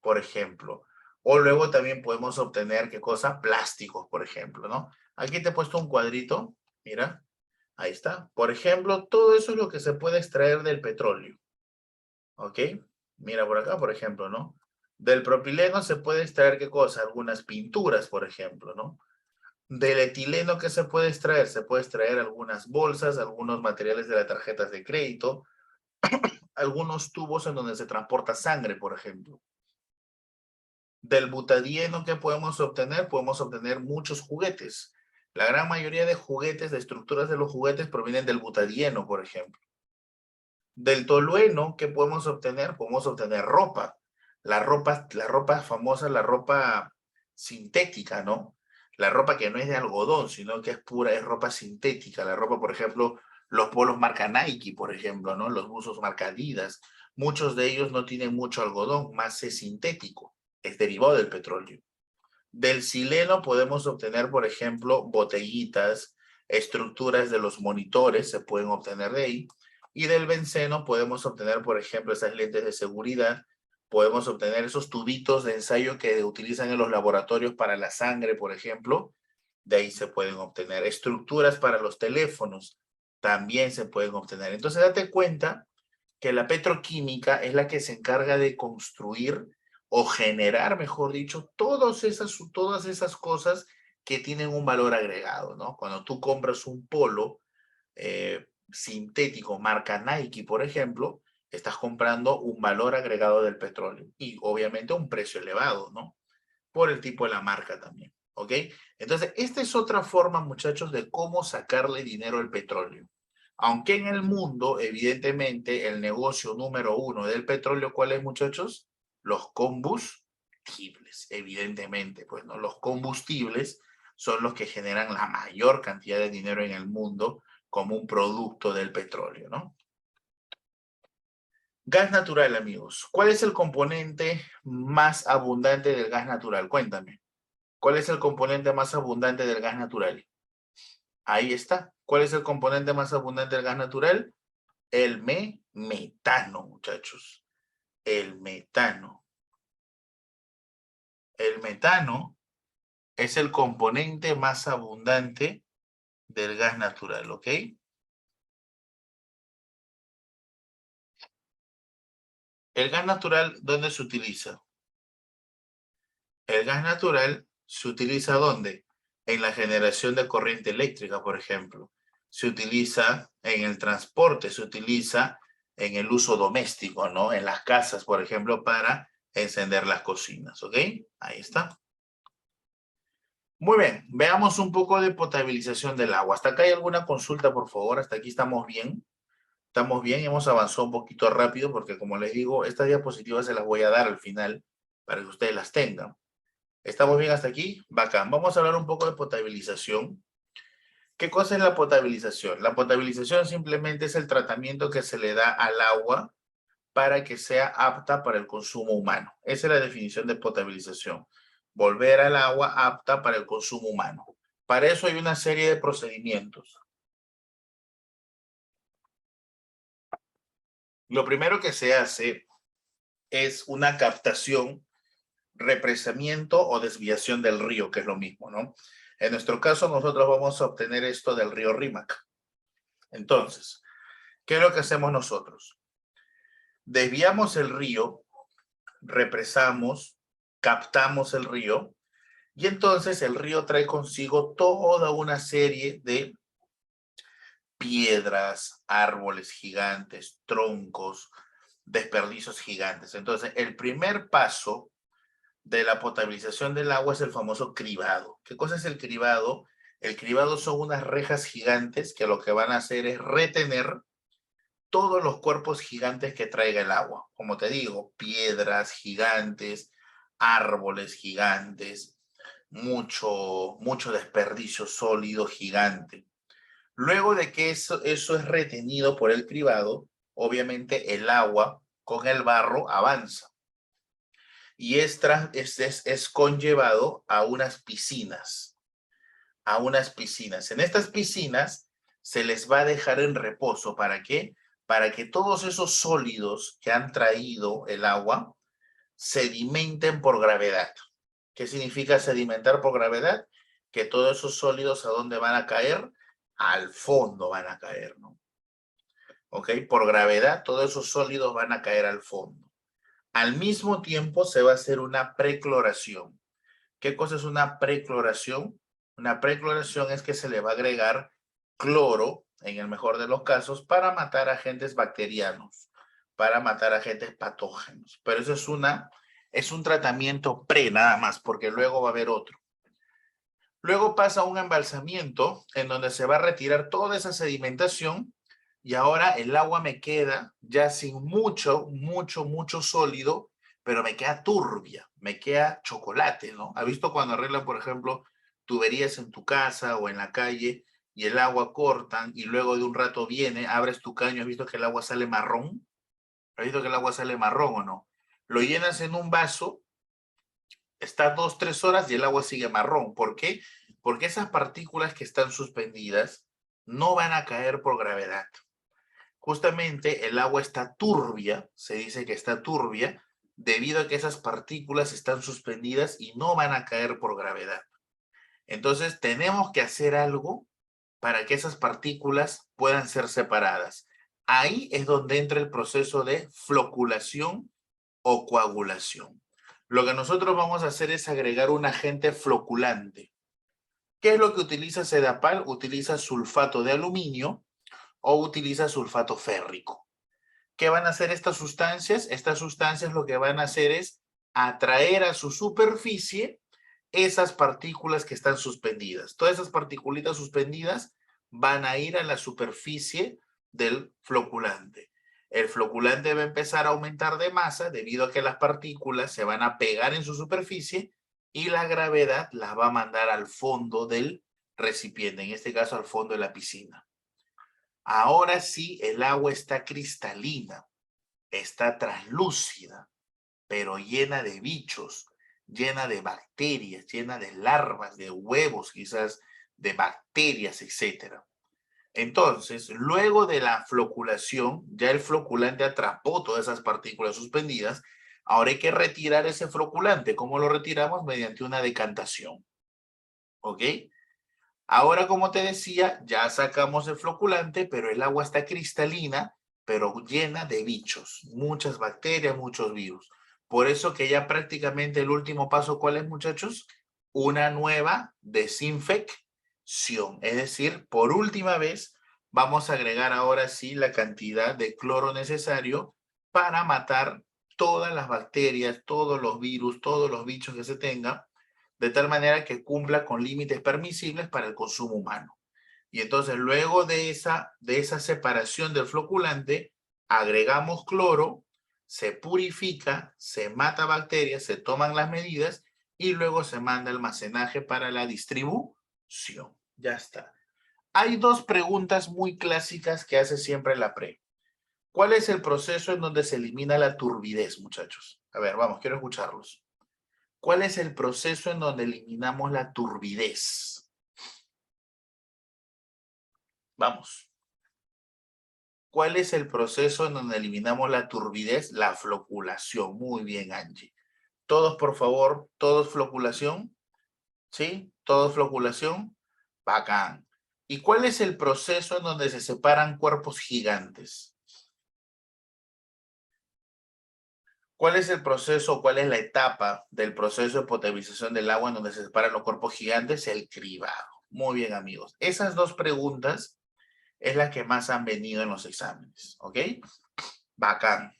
por ejemplo. O luego también podemos obtener, ¿qué cosa? Plásticos, por ejemplo, ¿no? Aquí te he puesto un cuadrito, mira, ahí está. Por ejemplo, todo eso es lo que se puede extraer del petróleo, ¿ok? Mira por acá, por ejemplo, ¿no? Del propileno se puede extraer, ¿qué cosa? Algunas pinturas, por ejemplo, ¿no? Del etileno, ¿qué se puede extraer? Se puede extraer algunas bolsas, algunos materiales de las tarjetas de crédito, algunos tubos en donde se transporta sangre, por ejemplo. Del butadieno, ¿qué podemos obtener? Podemos obtener muchos juguetes. La gran mayoría de juguetes, de estructuras de los juguetes provienen del butadieno, por ejemplo. Del tolueno, ¿qué podemos obtener? Podemos obtener ropa. La ropa famosa, la ropa sintética, ¿no? La ropa que no es de algodón, sino que es pura, es ropa sintética. La ropa, por ejemplo, los polos marca Nike, por ejemplo, ¿no? Los buzos marca Adidas. Muchos de ellos no tienen mucho algodón, más es sintético, es derivado del petróleo. Del sileno podemos obtener, por ejemplo, botellitas, estructuras de los monitores se pueden obtener de ahí. Y del benceno podemos obtener, por ejemplo, esas lentes de seguridad, podemos obtener esos tubitos de ensayo que utilizan en los laboratorios para la sangre, por ejemplo. De ahí se pueden obtener estructuras para los teléfonos, también se pueden obtener. Entonces, date cuenta que la petroquímica es la que se encarga de construir o generar, mejor dicho, todas esas cosas que tienen un valor agregado, ¿no? Cuando tú compras un polo sintético marca Nike, por ejemplo, estás comprando un valor agregado del petróleo y obviamente un precio elevado, ¿no? Por el tipo de la marca también, ¿ok? Entonces, esta es otra forma, muchachos, de cómo sacarle dinero al petróleo. Aunque en el mundo, evidentemente, el negocio número uno del petróleo, ¿cuál es, muchachos? Los combustibles, evidentemente, pues, ¿no? Los combustibles son los que generan la mayor cantidad de dinero en el mundo como un producto del petróleo, ¿no? Gas natural, amigos. ¿Cuál es el componente más abundante del gas natural? Cuéntame. ¿Cuál es el componente más abundante del gas natural? Ahí está. ¿Cuál es el componente más abundante del gas natural? El metano, muchachos. El metano. El metano es el componente más abundante del gas natural, ¿ok? El gas natural, ¿dónde se utiliza? El gas natural se utiliza ¿dónde? En la generación de corriente eléctrica, por ejemplo. Se utiliza en el transporte, se utiliza en el uso doméstico, ¿no? En las casas, por ejemplo, para encender las cocinas, ¿ok? Ahí está. Muy bien, veamos un poco de potabilización del agua. ¿Hasta acá hay alguna consulta, por favor? ¿Hasta aquí estamos bien? Estamos bien, hemos avanzado un poquito rápido porque, como les digo, estas diapositivas se las voy a dar al final para que ustedes las tengan. ¿Estamos bien hasta aquí? Bacán. Vamos a hablar un poco de potabilización. ¿Qué cosa es la potabilización? La potabilización simplemente es el tratamiento que se le da al agua para que sea apta para el consumo humano. Esa es la definición de potabilización. Volver al agua apta para el consumo humano. Para eso hay una serie de procedimientos. Lo primero que se hace es una captación, represamiento o desviación del río, que es lo mismo, ¿no? En nuestro caso, nosotros vamos a obtener esto del río Rímac. Entonces, ¿qué es lo que hacemos nosotros? Desviamos el río, represamos, captamos el río, y entonces el río trae consigo toda una serie de piedras, árboles gigantes, troncos, desperdicios gigantes. Entonces, el primer paso de la potabilización del agua es el famoso cribado. ¿Qué cosa es el cribado? El cribado son unas rejas gigantes que lo que van a hacer es retener todos los cuerpos gigantes que traiga el agua. Como te digo, piedras gigantes, árboles gigantes, mucho desperdicio sólido gigante. Luego de que eso es retenido por el cribado, obviamente el agua con el barro avanza y es conllevado a unas piscinas, En estas piscinas se les va a dejar en reposo. ¿Para qué? Para que todos esos sólidos que han traído el agua sedimenten por gravedad. ¿Qué significa sedimentar por gravedad? Que todos esos sólidos, ¿a dónde van a caer? Al fondo van a caer, ¿no? ¿Ok? Por gravedad, todos esos sólidos van a caer al fondo. Al mismo tiempo se va a hacer una precloración. ¿Qué cosa es una precloración? Una precloración es que se le va a agregar cloro, en el mejor de los casos, para matar agentes bacterianos, para matar agentes patógenos. Pero eso es un tratamiento pre nada más, porque luego va a haber otro. Luego pasa un embalsamiento en donde se va a retirar toda esa sedimentación y ahora el agua me queda ya sin mucho sólido, pero me queda turbia, me queda chocolate, ¿no? ¿Has visto cuando arreglan, por ejemplo, tuberías en tu casa o en la calle y el agua cortan y luego de un rato viene, abres tu caño, ¿has visto que el agua sale marrón? ¿Has visto que el agua sale marrón o no? Lo llenas en un vaso, está 2, 3 horas y el agua sigue marrón. ¿Por qué? Porque esas partículas que están suspendidas no van a caer por gravedad. Justamente el agua está turbia, se dice que está turbia, debido a que esas partículas están suspendidas y no van a caer por gravedad. Entonces tenemos que hacer algo para que esas partículas puedan ser separadas. Ahí es donde entra el proceso de floculación o coagulación. Lo que nosotros vamos a hacer es agregar un agente floculante. ¿Qué es lo que utiliza Sedapal? Utiliza sulfato de aluminio o utiliza sulfato férrico. ¿Qué van a hacer estas sustancias? Estas sustancias lo que van a hacer es atraer a su superficie esas partículas que están suspendidas. Todas esas partículas suspendidas van a ir a la superficie del floculante. El floculante va a empezar a aumentar de masa debido a que las partículas se van a pegar en su superficie y la gravedad las va a mandar al fondo del recipiente, en este caso al fondo de la piscina. Ahora sí, el agua está cristalina, está translúcida, pero llena de bichos, llena de bacterias, llena de larvas, de huevos quizás, de bacterias, etc. Entonces, luego de la floculación, ya el floculante atrapó todas esas partículas suspendidas. Ahora hay que retirar ese floculante. ¿Cómo lo retiramos? Mediante una decantación. ¿Ok? Ahora, como te decía, ya sacamos el floculante, pero el agua está cristalina, pero llena de bichos, muchas bacterias, muchos virus. Por eso que ya prácticamente el último paso, ¿cuál es, muchachos? Una nueva desinfección. Es decir, por última vez, vamos a agregar ahora sí la cantidad de cloro necesario para matar todas las bacterias, todos los virus, todos los bichos que se tengan, de tal manera que cumpla con límites permisibles para el consumo humano. Y entonces luego de esa separación del floculante, agregamos cloro, se purifica, se mata bacterias, se toman las medidas y luego se manda almacenaje para la distribución. Ya está. Hay dos preguntas muy clásicas que hace siempre la pre. ¿Cuál es el proceso en donde se elimina la turbidez, muchachos? A ver, vamos, quiero escucharlos. ¿Cuál es el proceso en donde eliminamos la turbidez? Vamos. ¿Cuál es el proceso en donde eliminamos la turbidez? La floculación. Muy bien, Angie. Todos, por favor, todos floculación. ¿Sí? Todos floculación. Bacán. ¿Y cuál es el proceso en donde se separan cuerpos gigantes? ¿Cuál es el proceso, cuál es la etapa del proceso de potabilización del agua en donde se separan los cuerpos gigantes? El cribado. Muy bien, amigos. Esas dos preguntas es la que más han venido en los exámenes, ¿ok? Bacán.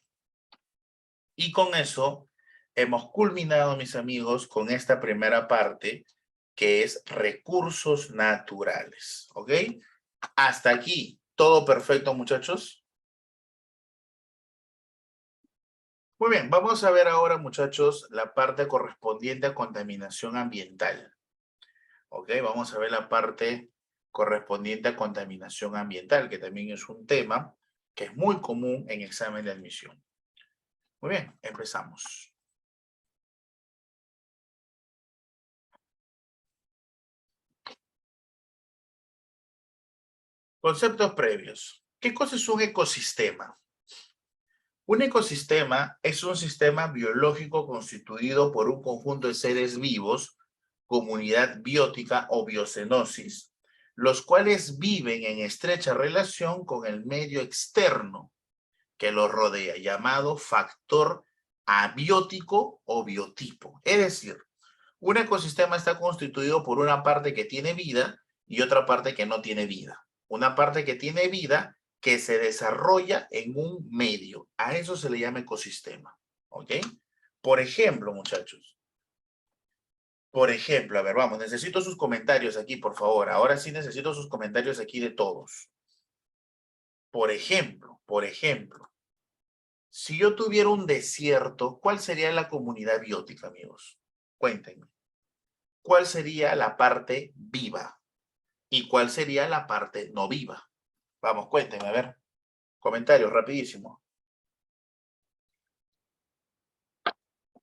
Y con eso hemos culminado, mis amigos, con esta primera parte que es recursos naturales, ¿ok? Hasta aquí, ¿todo perfecto, muchachos? Muy bien, vamos a ver ahora, muchachos, la parte correspondiente a contaminación ambiental. ¿ok? Vamos a ver la parte correspondiente a contaminación ambiental, que también es un tema que es muy común en examen de admisión. Muy bien, empezamos. Conceptos previos. ¿Qué cosa es un ecosistema? Un ecosistema es un sistema biológico constituido por un conjunto de seres vivos, comunidad biótica o biocenosis, los cuales viven en estrecha relación con el medio externo que los rodea, llamado factor abiótico o biotipo. Es decir, un ecosistema está constituido por una parte que tiene vida y otra parte que no tiene vida. Una parte que tiene vida que se desarrolla en un medio. A eso se le llama ecosistema. ¿Ok? Por ejemplo, muchachos. Por ejemplo, a ver, vamos, necesito sus comentarios aquí, por favor. Ahora sí necesito sus comentarios aquí de todos. Por ejemplo, si yo tuviera un desierto, ¿cuál sería la comunidad biótica, amigos? Cuéntenme. ¿Cuál sería la parte viva? ¿Y cuál sería la parte no viva? Vamos, cuéntenme, a ver. Comentarios, rapidísimo.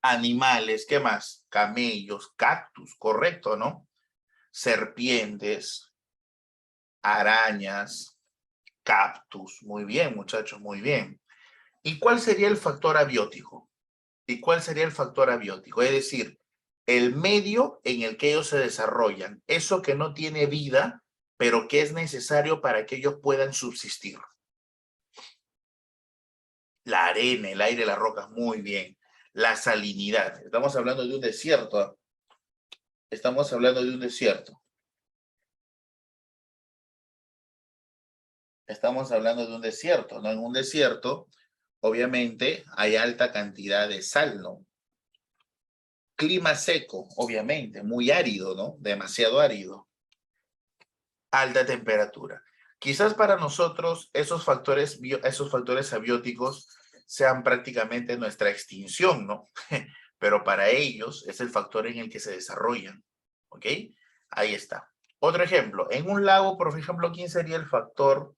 Animales, ¿qué más? Camellos, cactus, correcto, ¿no? Serpientes, arañas, cactus. Muy bien, muchachos, muy bien. ¿Y cuál sería el factor abiótico? ¿Y cuál sería el factor abiótico? Es decir, el medio en el que ellos se desarrollan, eso que no tiene vida, pero que es necesario para que ellos puedan subsistir. La arena, el aire, las rocas, muy bien. La salinidad, estamos hablando de un desierto. Estamos hablando de un desierto. Estamos hablando de un desierto, ¿no? En un desierto, obviamente, hay alta cantidad de sal, ¿no? Clima seco, obviamente, muy árido, ¿no? Demasiado árido. Alta temperatura. Quizás para nosotros esos factores abióticos sean prácticamente nuestra extinción, ¿no? Pero para ellos es el factor en el que se desarrollan, ¿ok? Ahí está. Otro ejemplo, en un lago, por ejemplo, ¿quién sería el factor,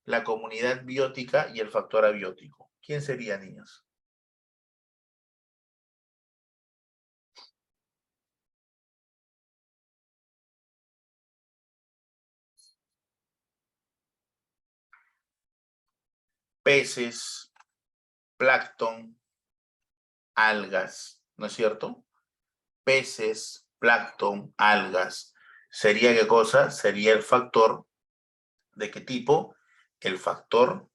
la comunidad biótica y el factor abiótico? ¿Quién sería, niños? Peces, plancton, algas, ¿no es cierto? Peces, plancton, algas. ¿Sería qué cosa? Sería el factor, ¿de qué tipo? El factor,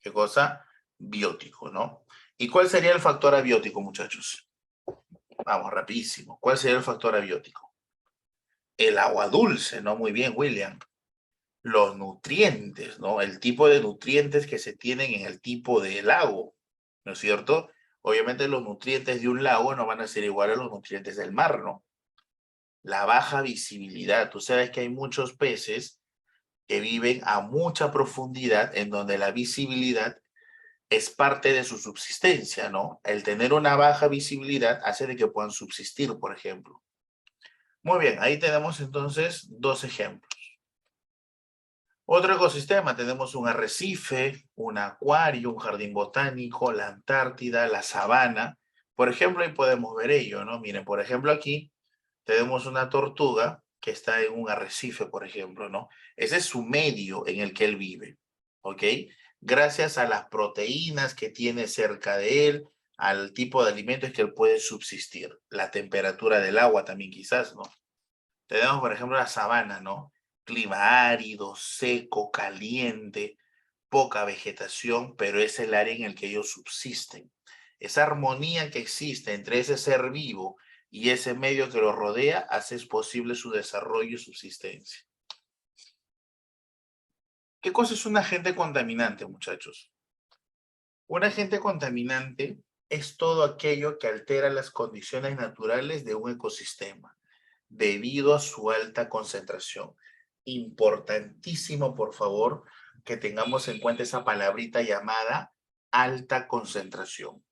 ¿qué cosa? Biótico, ¿no? ¿Y cuál sería el factor abiótico, muchachos? Vamos, rapidísimo. ¿Cuál sería el factor abiótico? El agua dulce, ¿no? Muy bien, William. Los nutrientes, ¿no? El tipo de nutrientes que se tienen en el tipo de lago, ¿no es cierto? Obviamente los nutrientes de un lago no van a ser iguales a los nutrientes del mar, ¿no? La baja visibilidad. Tú sabes que hay muchos peces que viven a mucha profundidad en donde la visibilidad es parte de su subsistencia, ¿no? El tener una baja visibilidad hace de que puedan subsistir, por ejemplo. Muy bien, ahí tenemos entonces dos ejemplos. Otro ecosistema, tenemos un arrecife, un acuario, un jardín botánico, la Antártida, la sabana. Por ejemplo, ahí podemos ver ello, ¿no? Miren, por ejemplo, aquí tenemos una tortuga que está en un arrecife, por ejemplo, ¿no? Ese es su medio en el que él vive, ¿ok? Gracias a las proteínas que tiene cerca de él, al tipo de alimentos que él puede subsistir, la temperatura del agua también quizás, ¿no? Tenemos, por ejemplo, la sabana, ¿no? Clima árido, seco, caliente, poca vegetación, pero es el área en el que ellos subsisten. Esa armonía que existe entre ese ser vivo y ese medio que lo rodea hace posible su desarrollo y subsistencia. ¿Qué cosa es un agente contaminante, muchachos? Un agente contaminante es todo aquello que altera las condiciones naturales de un ecosistema debido a su alta concentración. Importantísimo, por favor, que tengamos en cuenta esa palabrita llamada alta concentración.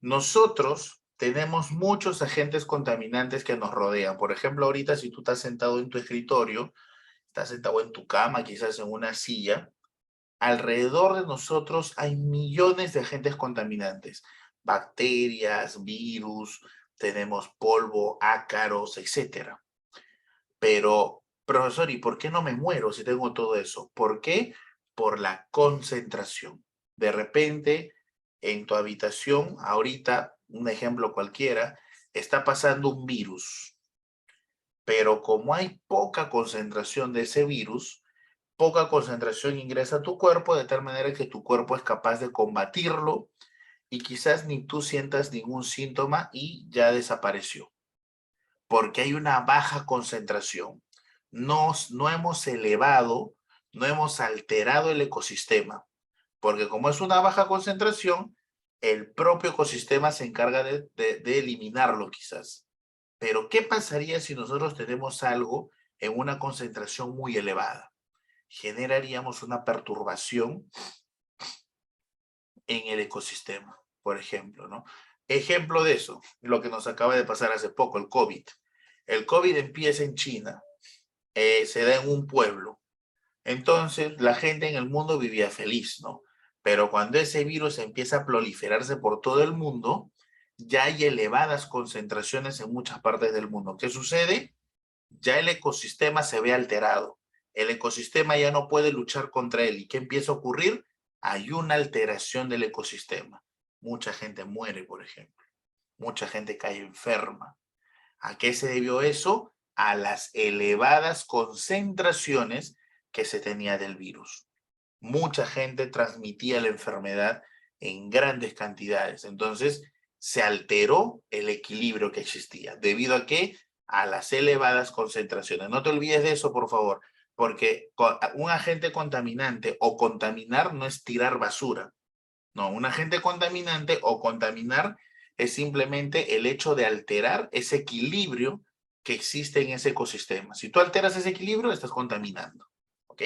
Nosotros tenemos muchos agentes contaminantes que nos rodean. Por ejemplo, ahorita si tú estás sentado en tu escritorio, estás sentado en tu cama, quizás en una silla, alrededor de nosotros hay millones de agentes contaminantes, bacterias, virus, tenemos polvo, ácaros, etcétera. Pero, profesor, ¿y por qué no me muero si tengo todo eso? ¿Por qué? Por la concentración. De repente, en tu habitación, ahorita, un ejemplo cualquiera, está pasando un virus, pero como hay poca concentración de ese virus, poca concentración ingresa a tu cuerpo de tal manera que tu cuerpo es capaz de combatirlo y quizás ni tú sientas ningún síntoma y ya desapareció, porque hay una baja concentración. No hemos elevado, no hemos alterado el ecosistema, porque como es una baja concentración, el propio ecosistema se encarga de eliminarlo quizás. Pero ¿qué pasaría si nosotros tenemos algo en una concentración muy elevada? Generaríamos una perturbación en el ecosistema, por ejemplo, ¿no? Ejemplo de eso, lo que nos acaba de pasar hace poco, el COVID. El COVID empieza en China, se da en un pueblo. Entonces, la gente en el mundo vivía feliz, ¿no? Pero cuando ese virus empieza a proliferarse por todo el mundo, ya hay elevadas concentraciones en muchas partes del mundo. ¿Qué sucede? Ya el ecosistema se ve alterado. El ecosistema ya no puede luchar contra él. ¿Y qué empieza a ocurrir? Hay una alteración del ecosistema. Mucha gente muere, por ejemplo. Mucha gente cae enferma. ¿A qué se debió eso? A las elevadas concentraciones que se tenía del virus. Mucha gente transmitía la enfermedad en grandes cantidades. Entonces, se alteró el equilibrio que existía. ¿Debido a qué? A las elevadas concentraciones. No te olvides de eso, por favor, porque un agente contaminante o contaminar no es tirar basura. No, un agente contaminante o contaminar es simplemente el hecho de alterar ese equilibrio que existe en ese ecosistema. Si tú alteras ese equilibrio, estás contaminando. ¿Ok?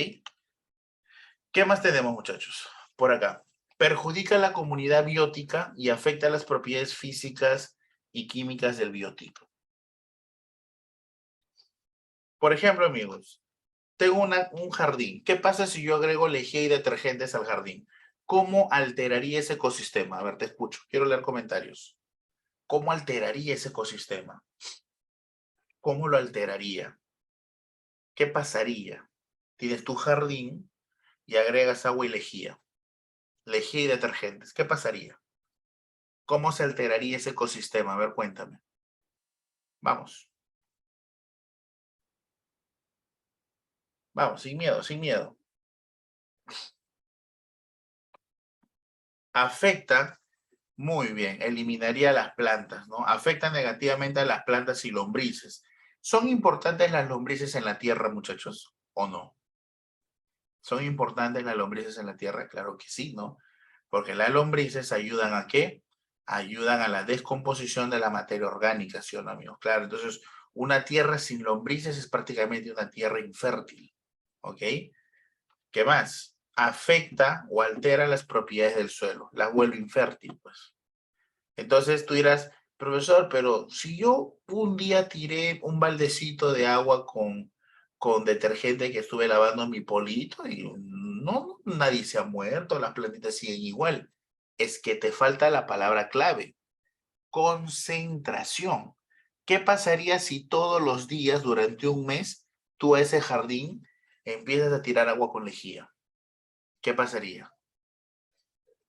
¿Qué más tenemos, muchachos? Por acá. Perjudica la comunidad biótica y afecta las propiedades físicas y químicas del biotipo. Por ejemplo, amigos, tengo un jardín. ¿Qué pasa si yo agrego lejía y detergentes al jardín? ¿Cómo alteraría ese ecosistema? A ver, te escucho. Quiero leer comentarios. ¿Cómo alteraría ese ecosistema? ¿Cómo lo alteraría? ¿Qué pasaría? Tienes tu jardín y agregas agua y lejía. Lejía y detergentes. ¿Qué pasaría? ¿Cómo se alteraría ese ecosistema? A ver, cuéntame. Vamos. Vamos, sin miedo, sin miedo. Afecta, muy bien, eliminaría las plantas, ¿no? Afecta negativamente a las plantas y lombrices. ¿Son importantes las lombrices en la tierra, muchachos? ¿O no? ¿Son importantes las lombrices en la tierra? Claro que sí, ¿no? Porque las lombrices ayudan ¿a qué? Ayudan a la descomposición de la materia orgánica, ¿sí o no, amigos? Claro, entonces una tierra sin lombrices es prácticamente una tierra infértil, ¿ok? ¿Qué más? Afecta o altera las propiedades del suelo, las vuelve infértil, pues. Entonces tú dirás, profesor, pero si yo un día tiré un baldecito de agua con detergente que estuve lavando mi polito y no, nadie se ha muerto, las plantitas siguen igual. Es que te falta la palabra clave, concentración. ¿Qué pasaría si todos los días durante un mes tú a ese jardín empiezas a tirar agua con lejía? ¿Qué pasaría?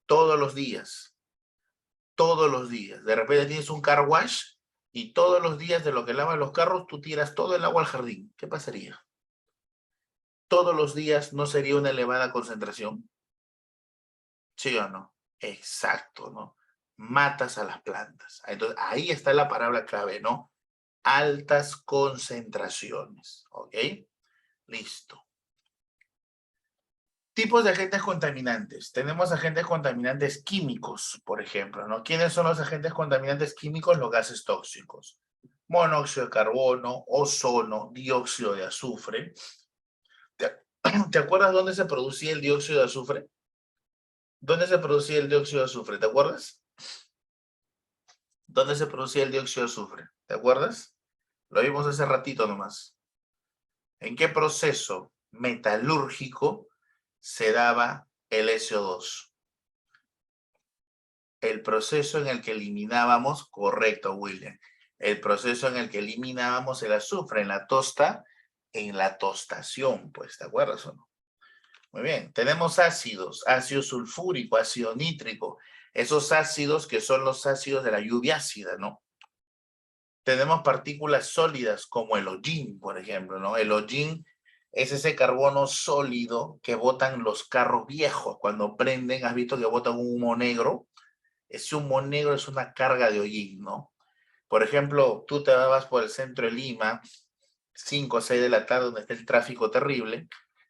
Todos los días, todos los días. De repente tienes un car wash y todos los días de lo que lavan los carros, tú tiras todo el agua al jardín. ¿Qué pasaría? Todos los días no sería una elevada concentración. ¿Sí o no? Exacto, ¿no? Matas a las plantas. Entonces, ahí está la palabra clave, ¿no? Altas concentraciones, ¿ok? Listo. Tipos de agentes contaminantes. Tenemos agentes contaminantes químicos, por ejemplo, ¿no? ¿Quiénes son los agentes contaminantes químicos? Los gases tóxicos. Monóxido de carbono, ozono, dióxido de azufre. ¿Te, ¿Te acuerdas dónde se producía el dióxido de azufre? ¿Dónde se producía el dióxido de azufre? ¿Te acuerdas? ¿Dónde se producía el dióxido de azufre? ¿Te acuerdas? Lo vimos hace ratito nomás. ¿En qué proceso metalúrgico se daba el SO2? El proceso en el que eliminábamos, correcto, William, el proceso en el que eliminábamos el azufre en en la tostación, pues, ¿te acuerdas o no? Muy bien, tenemos ácidos, ácido sulfúrico, ácido nítrico, esos ácidos que son los ácidos de la lluvia ácida, ¿no? Tenemos partículas sólidas como el hollín, por ejemplo, ¿no? El hollín es ese carbono sólido que botan los carros viejos cuando prenden. ¿Has visto que botan un humo negro? Ese humo negro es una carga de hollín, ¿no? Por ejemplo, tú te vas por el centro de Lima, 5 o 6 de la tarde, donde está el tráfico terrible,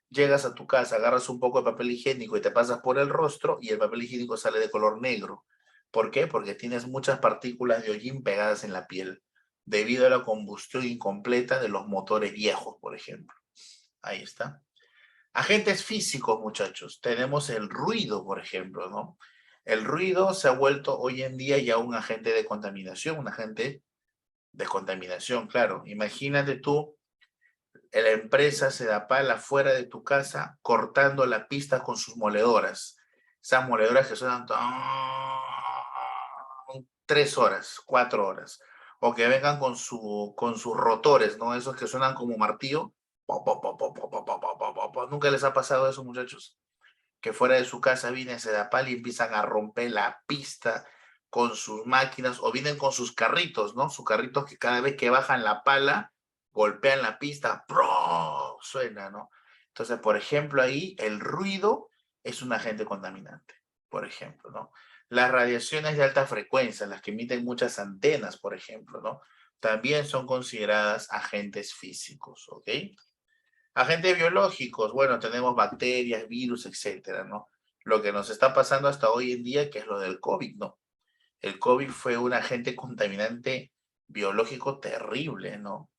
llegas a tu casa, agarras un poco de papel higiénico y te pasas por el rostro y el papel higiénico sale de color negro. ¿Por qué? Porque tienes muchas partículas de hollín pegadas en la piel, debido a la combustión incompleta de los motores viejos, por ejemplo. Ahí está. Agentes físicos, muchachos. Tenemos el ruido, por ejemplo, ¿no? El ruido se ha vuelto hoy en día ya un agente de contaminación, un agente de contaminación, claro. Imagínate tú, la empresa Sedapal afuera de tu casa cortando la pista con sus moledoras. Esas moledoras que suenan 3 horas, 4 horas. O que vengan con sus rotores, ¿no? Esos que suenan como martillo. ¿Nunca les ha pasado eso, muchachos? Que fuera de su casa viene Sedapal y empiezan a romper la pista con sus máquinas, o vienen con sus carritos, ¿no? Sus carritos que cada vez que bajan la pala, golpean la pista, ¡pro! Suena, ¿no? Entonces, por ejemplo, ahí el ruido es un agente contaminante, por ejemplo, ¿no? Las radiaciones de alta frecuencia, las que emiten muchas antenas, por ejemplo, ¿no? También son consideradas agentes físicos, ¿ok? Agentes biológicos, bueno, tenemos bacterias, virus, etcétera, ¿no? Lo que nos está pasando hasta hoy en día, que es lo del COVID, ¿no? El COVID fue un agente contaminante biológico terrible, ¿no?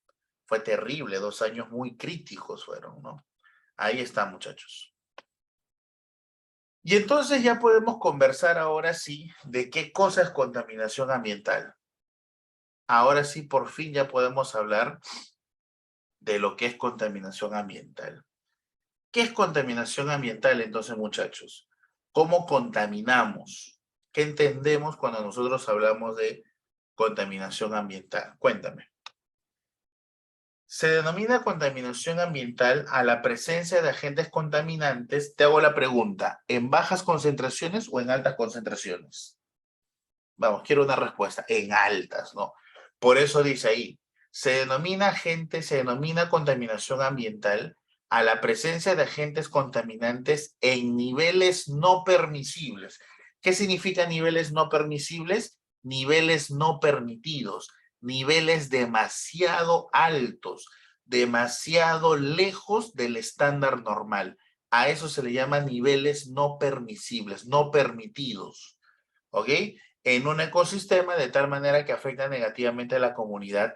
Fue terrible, 2 años muy críticos fueron, ¿no? Ahí está, muchachos. Y entonces ya podemos conversar ahora sí de qué cosa es contaminación ambiental. Ahora sí, por fin ya podemos hablar de lo que es contaminación ambiental. ¿Qué es contaminación ambiental entonces, muchachos? ¿Cómo contaminamos? ¿Qué entendemos cuando nosotros hablamos de contaminación ambiental? Cuéntame. Se denomina contaminación ambiental a la presencia de agentes contaminantes. Te hago la pregunta, ¿en bajas concentraciones o en altas concentraciones? Vamos, quiero una respuesta. En altas, ¿no? Por eso dice ahí, se denomina contaminación ambiental a la presencia de agentes contaminantes en niveles no permisibles. ¿Qué significa niveles no permisibles? Niveles no permitidos, niveles demasiado altos, demasiado lejos del estándar normal. A eso se le llama niveles no permisibles, no permitidos. ¿Ok? En un ecosistema de tal manera que afecta negativamente a la comunidad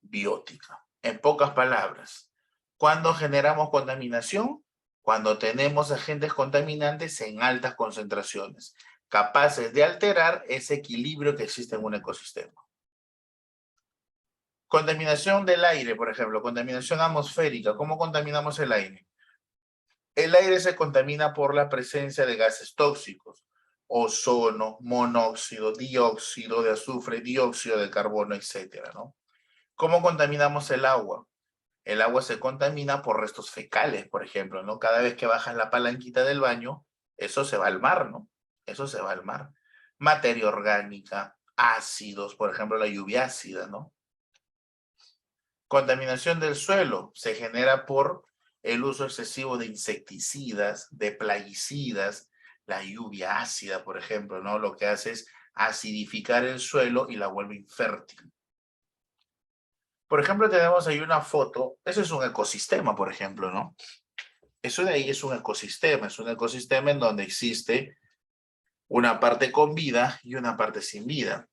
biótica. En pocas palabras, ¿cuándo generamos contaminación? Cuando tenemos agentes contaminantes en altas concentraciones, capaces de alterar ese equilibrio que existe en un ecosistema. Contaminación del aire, por ejemplo, contaminación atmosférica. ¿Cómo contaminamos el aire? El aire se contamina por la presencia de gases tóxicos, ozono, monóxido, dióxido de azufre, dióxido de carbono, etcétera, ¿no? ¿Cómo contaminamos el agua? El agua se contamina por restos fecales, por ejemplo, ¿no? Cada vez que bajas la palanquita del baño, eso se va al mar, ¿no? Eso se va al mar. Materia orgánica, ácidos, por ejemplo, la lluvia ácida, ¿no? Contaminación del suelo se genera por el uso excesivo de insecticidas, de plaguicidas, la lluvia ácida, por ejemplo, ¿no? Lo que hace es acidificar el suelo y la vuelve infértil. Por ejemplo, tenemos ahí una foto, eso es un ecosistema, por ejemplo, ¿no? Eso de ahí es un ecosistema en donde existe una parte con vida y una parte sin vida.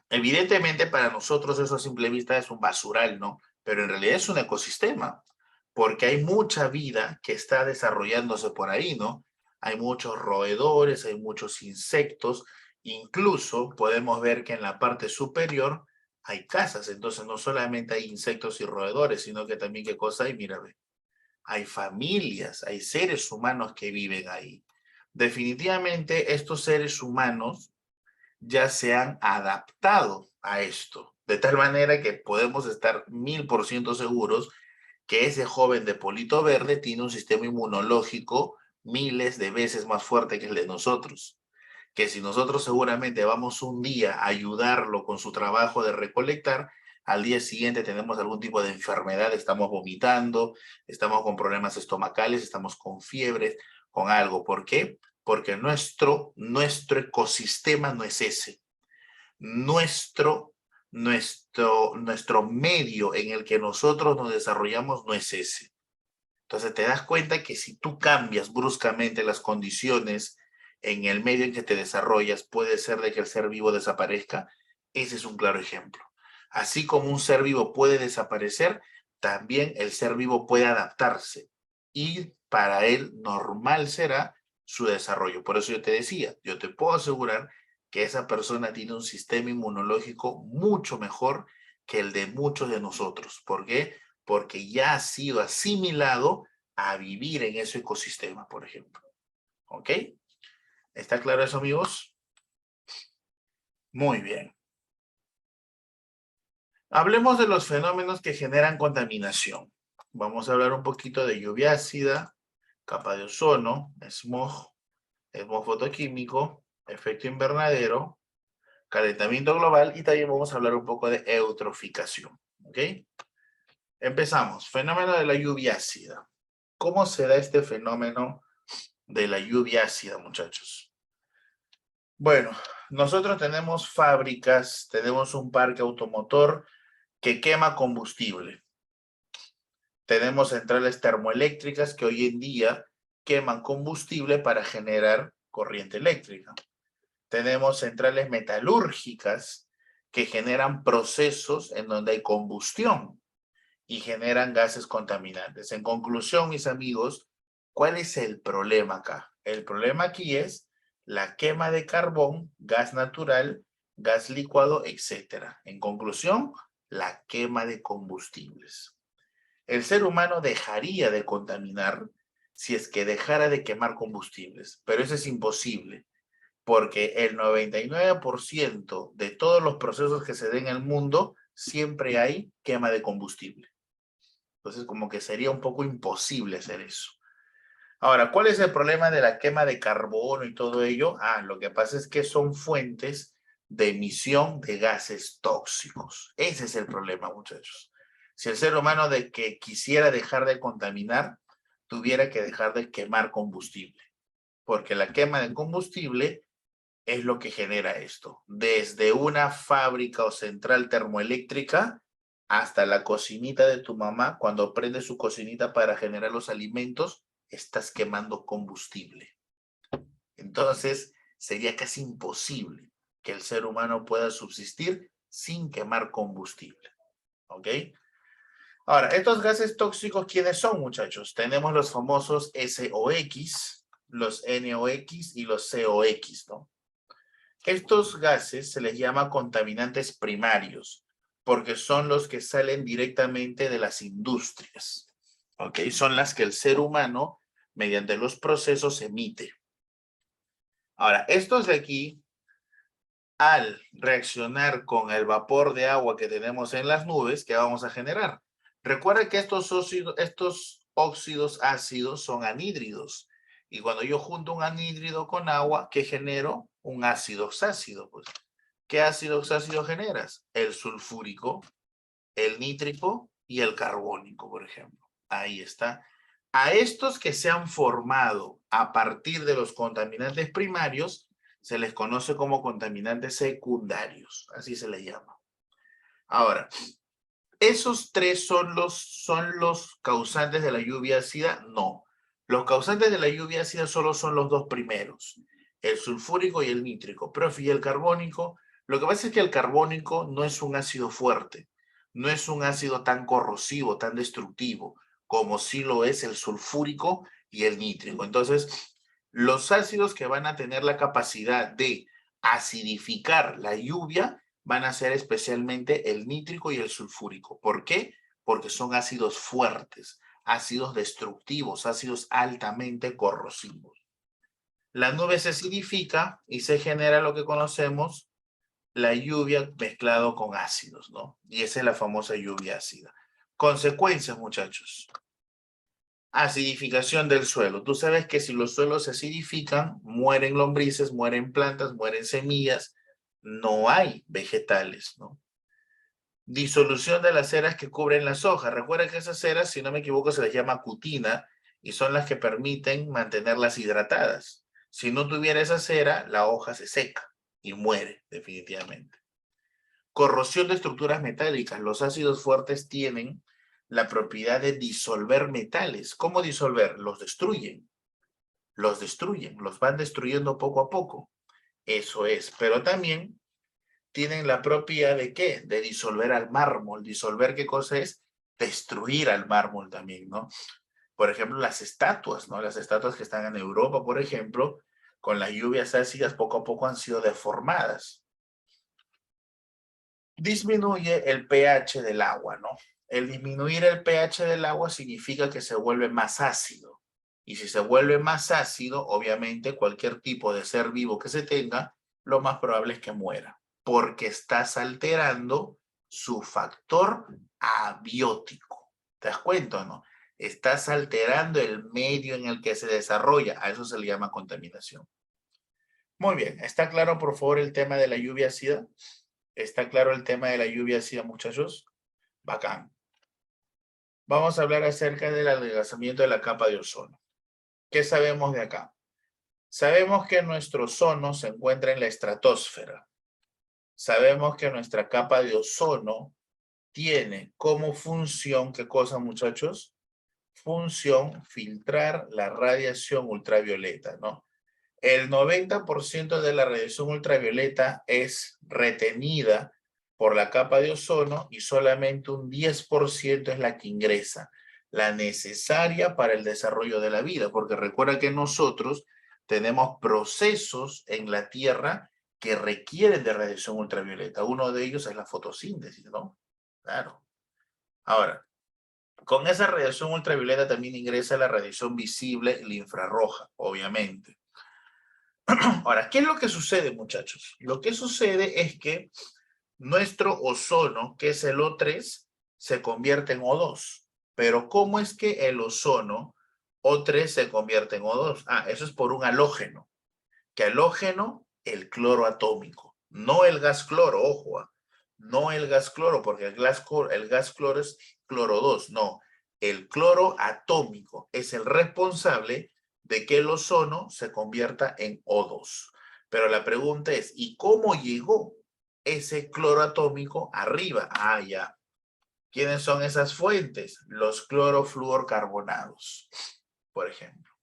Evidentemente para nosotros eso a simple vista es un basural, ¿no? Pero en realidad es un ecosistema, porque hay mucha vida que está desarrollándose por ahí, ¿no? Hay muchos roedores, hay muchos insectos, Incluso podemos ver que en la parte superior hay casas, entonces no solamente hay insectos y roedores, sino que también, ¿qué cosa hay? Mira, ve, hay familias, hay seres humanos que viven ahí. Definitivamente estos seres humanos ya se han adaptado a esto, de tal manera que podemos estar 1000% seguros que ese joven de polito verde tiene un sistema inmunológico miles de veces más fuerte que el de nosotros. Que si nosotros seguramente vamos un día a ayudarlo con su trabajo de recolectar, al día siguiente tenemos algún tipo de enfermedad, estamos vomitando, estamos con problemas estomacales, estamos con fiebres, con algo. ¿Por qué? Porque nuestro ecosistema no es ese. Nuestro medio en el que nosotros nos desarrollamos no es ese. Entonces te das cuenta que si tú cambias bruscamente las condiciones en el medio en que te desarrollas, puede ser de que el ser vivo desaparezca. Ese es un claro ejemplo. Así como un ser vivo puede desaparecer, también el ser vivo puede adaptarse y para él normal será su desarrollo. Por eso yo te decía, yo te puedo asegurar que esa persona tiene un sistema inmunológico mucho mejor que el de muchos de nosotros. ¿Por qué? Porque ya ha sido asimilado a vivir en ese ecosistema, por ejemplo. ¿Ok? ¿Está claro eso, amigos? Muy bien. Hablemos de los fenómenos que generan contaminación. Vamos a hablar un poquito de lluvia ácida, capa de ozono, smog fotoquímico, efecto invernadero, calentamiento global y también vamos a hablar un poco de eutroficación. ¿Ok? Empezamos. Fenómeno de la lluvia ácida. ¿Cómo se da este fenómeno de la lluvia ácida, muchachos? Bueno, nosotros tenemos fábricas, tenemos un parque automotor que quema combustible. Tenemos centrales termoeléctricas que hoy en día queman combustible para generar corriente eléctrica. Tenemos centrales metalúrgicas que generan procesos en donde hay combustión y generan gases contaminantes. En conclusión, mis amigos, ¿cuál es el problema acá? El problema aquí es la quema de carbón, gas natural, gas licuado, etc. En conclusión, la quema de combustibles. El ser humano dejaría de contaminar si es que dejara de quemar combustibles, pero eso es imposible, porque el 99% de todos los procesos que se den en el mundo, siempre hay quema de combustible. Entonces, como que sería un poco imposible hacer eso. Ahora, ¿cuál es el problema de la quema de carbono y todo ello? Lo que pasa es que son fuentes de emisión de gases tóxicos. Ese es el problema, muchachos. Si el ser humano de que quisiera dejar de contaminar, tuviera que dejar de quemar combustible, porque la quema de combustible es lo que genera esto. Desde una fábrica o central termoeléctrica hasta la cocinita de tu mamá, cuando prende su cocinita para generar los alimentos, estás quemando combustible. Entonces, sería casi imposible que el ser humano pueda subsistir sin quemar combustible. ¿Ok? Ahora, estos gases tóxicos, ¿quiénes son, muchachos? Tenemos los famosos SOX, los NOx y los COX, ¿no? Estos gases se les llama contaminantes primarios porque son los que salen directamente de las industrias. ¿Ok? Son las que el ser humano, mediante los procesos, emite. Ahora, estos de aquí, al reaccionar con el vapor de agua que tenemos en las nubes, ¿qué vamos a generar? Recuerda que estos óxidos ácidos son anhídridos. Y cuando yo junto un anhídrido con agua, ¿qué genero? Un ácido oxácido. Pues. ¿Qué ácido oxácido generas? El sulfúrico, el nítrico y el carbónico, por ejemplo. Ahí está. A estos que se han formado a partir de los contaminantes primarios, se les conoce como contaminantes secundarios. Así se les llama. Ahora, ¿esos tres son los causantes de la lluvia ácida? No. Los causantes de la lluvia ácida solo son los dos primeros, el sulfúrico y el nítrico. Profe, ¿y el carbónico? Lo que pasa es que el carbónico no es un ácido fuerte, no es un ácido tan corrosivo, tan destructivo, como sí lo es el sulfúrico y el nítrico. Entonces, los ácidos que van a tener la capacidad de acidificar la lluvia van a ser especialmente el nítrico y el sulfúrico. ¿Por qué? Porque son ácidos fuertes, ácidos destructivos, ácidos altamente corrosivos. La nube se acidifica y se genera lo que conocemos la lluvia mezclado con ácidos, ¿no? Y esa es la famosa lluvia ácida. Consecuencias, muchachos. Acidificación del suelo. Tú sabes que si los suelos se acidifican, mueren lombrices, mueren plantas, mueren semillas, no hay vegetales, ¿no? Disolución de las ceras que cubren las hojas. Recuerda que esas ceras, si no me equivoco, se les llama cutina y son las que permiten mantenerlas hidratadas. Si no tuviera esa cera, la hoja se seca y muere definitivamente. Corrosión de estructuras metálicas. Los ácidos fuertes tienen la propiedad de disolver metales. ¿Cómo disolver? Los destruyen, los van destruyendo poco a poco. Eso es, pero también tienen la propiedad de ¿qué? De disolver al mármol. ¿Disolver qué cosa es? Destruir al mármol también, ¿no? Por ejemplo, las estatuas, ¿no? Las estatuas que están en Europa, por ejemplo, con las lluvias ácidas poco a poco han sido deformadas. Disminuye el pH del agua, ¿no? El disminuir el pH del agua significa que se vuelve más ácido. Y si se vuelve más ácido, obviamente cualquier tipo de ser vivo que se tenga, lo más probable es que muera, porque estás alterando su factor abiótico. ¿Te das cuenta o no? Estás alterando el medio en el que se desarrolla. A eso se le llama contaminación. Muy bien. ¿Está claro, por favor, el tema de la lluvia ácida? ¿Está claro el tema de la lluvia ácida, muchachos? Bacán. Vamos a hablar acerca del adelgazamiento de la capa de ozono. ¿Qué sabemos de acá? Sabemos que nuestro ozono se encuentra en la estratosfera. Sabemos que nuestra capa de ozono tiene como función, ¿qué cosa, muchachos? Función filtrar la radiación ultravioleta, ¿no? El 90% de la radiación ultravioleta es retenida por la capa de ozono y solamente un 10% es la que ingresa, la necesaria para el desarrollo de la vida, porque recuerda que nosotros tenemos procesos en la Tierra que requieren de radiación ultravioleta. Uno de ellos es la fotosíntesis, ¿no? Claro. Ahora, con esa radiación ultravioleta también ingresa la radiación visible, la infrarroja, obviamente. Ahora, ¿qué es lo que sucede, muchachos? Lo que sucede es que nuestro ozono, que es el O3, se convierte en O2. Pero ¿cómo es que el ozono O3 se convierte en O2? Ah, eso es por un halógeno. ¿Qué halógeno? El cloro atómico. No el gas cloro, ojo. No el gas cloro, porque el gas cloro es cloro 2. No, el cloro atómico es el responsable de que el ozono se convierta en O2. Pero la pregunta es, ¿y cómo llegó ese cloro atómico arriba? Ah, ya. ¿Quiénes son esas fuentes? Los clorofluorcarbonados, por ejemplo.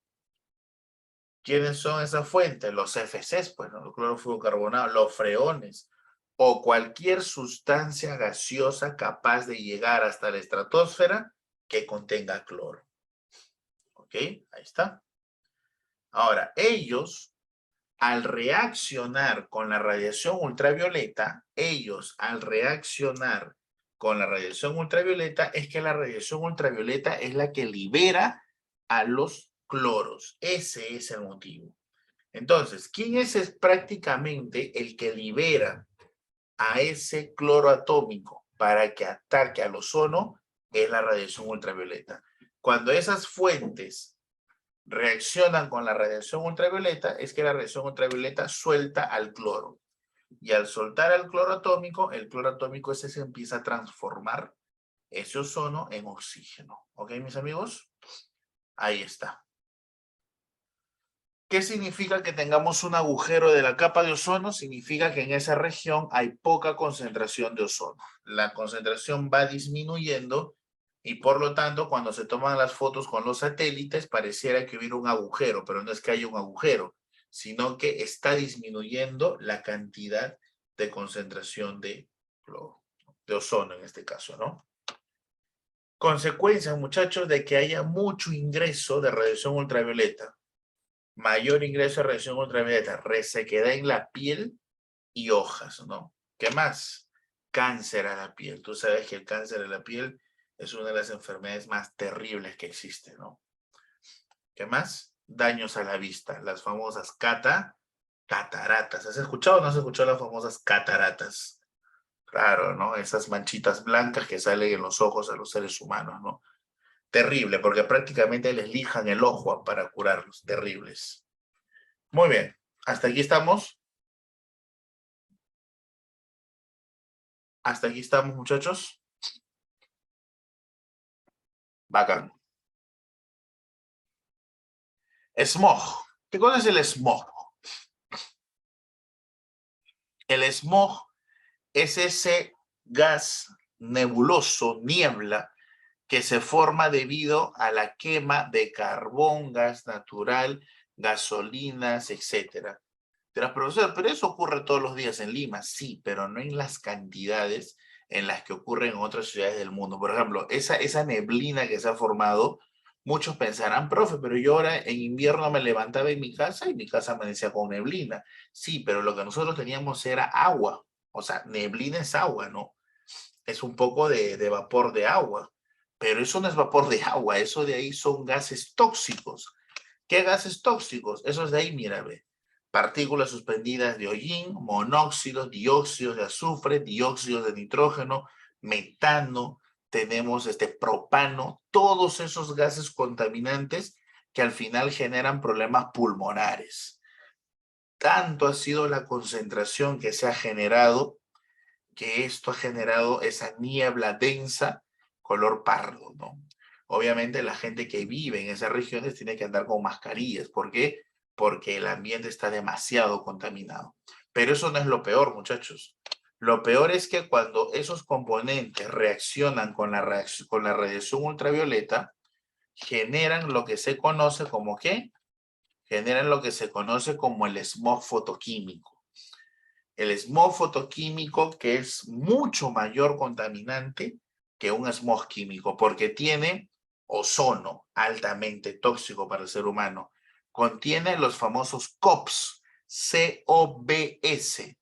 ¿Quiénes son esas fuentes? Los CFCs, pues, ¿no? Los clorofluorcarbonados, los freones o cualquier sustancia gaseosa capaz de llegar hasta la estratosfera que contenga cloro. ¿Ok? Ahí está. Ahora, ellos, al reaccionar con la radiación ultravioleta, es que la radiación ultravioleta es la que libera a los cloros. Ese es el motivo. Entonces, ¿quién es prácticamente el que libera a ese cloro atómico para que ataque al ozono? Es la radiación ultravioleta. Cuando esas fuentes reaccionan con la radiación ultravioleta, es que la radiación ultravioleta suelta al cloro. Y al soltar al cloro atómico ese se empieza a transformar ese ozono en oxígeno. ¿Ok, mis amigos? Ahí está. ¿Qué significa que tengamos un agujero de la capa de ozono? Significa que en esa región hay poca concentración de ozono. La concentración va disminuyendo y por lo tanto cuando se toman las fotos con los satélites pareciera que hubiera un agujero, pero no es que haya un agujero, sino que está disminuyendo la cantidad de concentración de ozono en este caso, ¿no? Consecuencias, muchachos, de que haya mucho ingreso de radiación ultravioleta. Mayor ingreso de radiación ultravioleta, resequedad en la piel y hojas, ¿no? ¿Qué más? Cáncer a la piel. Tú sabes que el cáncer a la piel es una de las enfermedades más terribles que existe, ¿no? ¿Qué más? Daños a la vista, las famosas cataratas. ¿Has escuchado o no has escuchado las famosas cataratas? Claro, ¿no? Esas manchitas blancas que salen en los ojos a los seres humanos, ¿no? Terrible, porque prácticamente les lijan el ojo para curarlos. Terribles. Muy bien. ¿Hasta aquí estamos? ¿Hasta aquí estamos, muchachos? Bacán. Smog. ¿Qué cosa es el smog? El smog es ese gas nebuloso, niebla, que se forma debido a la quema de carbón, gas natural, gasolinas, etcétera. Dirás, profesor, pero eso ocurre todos los días en Lima. Sí, pero no en las cantidades en las que ocurre en otras ciudades del mundo. Por ejemplo, esa neblina que se ha formado, muchos pensarán, profe, pero yo ahora en invierno me levantaba en mi casa y mi casa amanecía con neblina. Sí, pero lo que nosotros teníamos era agua. O sea, neblina es agua, ¿no? Es un poco de vapor de agua. Pero eso no es vapor de agua, eso de ahí son gases tóxicos. ¿Qué gases tóxicos? Esos de ahí, mira, ve. Partículas suspendidas de hollín, monóxidos, dióxidos de azufre, dióxidos de nitrógeno, metano, tenemos propano, todos esos gases contaminantes que al final generan problemas pulmonares. Tanto ha sido la concentración que se ha generado que esto ha generado esa niebla densa color pardo, ¿no? Obviamente la gente que vive en esas regiones tiene que andar con mascarillas. ¿Por qué? Porque el ambiente está demasiado contaminado. Pero eso no es lo peor, muchachos. Lo peor es que cuando esos componentes reaccionan con con la radiación ultravioleta, generan lo que se conoce como ¿qué? Generan lo que se conoce como el smog fotoquímico. El smog fotoquímico, que es mucho mayor contaminante que un smog químico, porque tiene ozono altamente tóxico para el ser humano. Contiene los famosos COBs, COBS,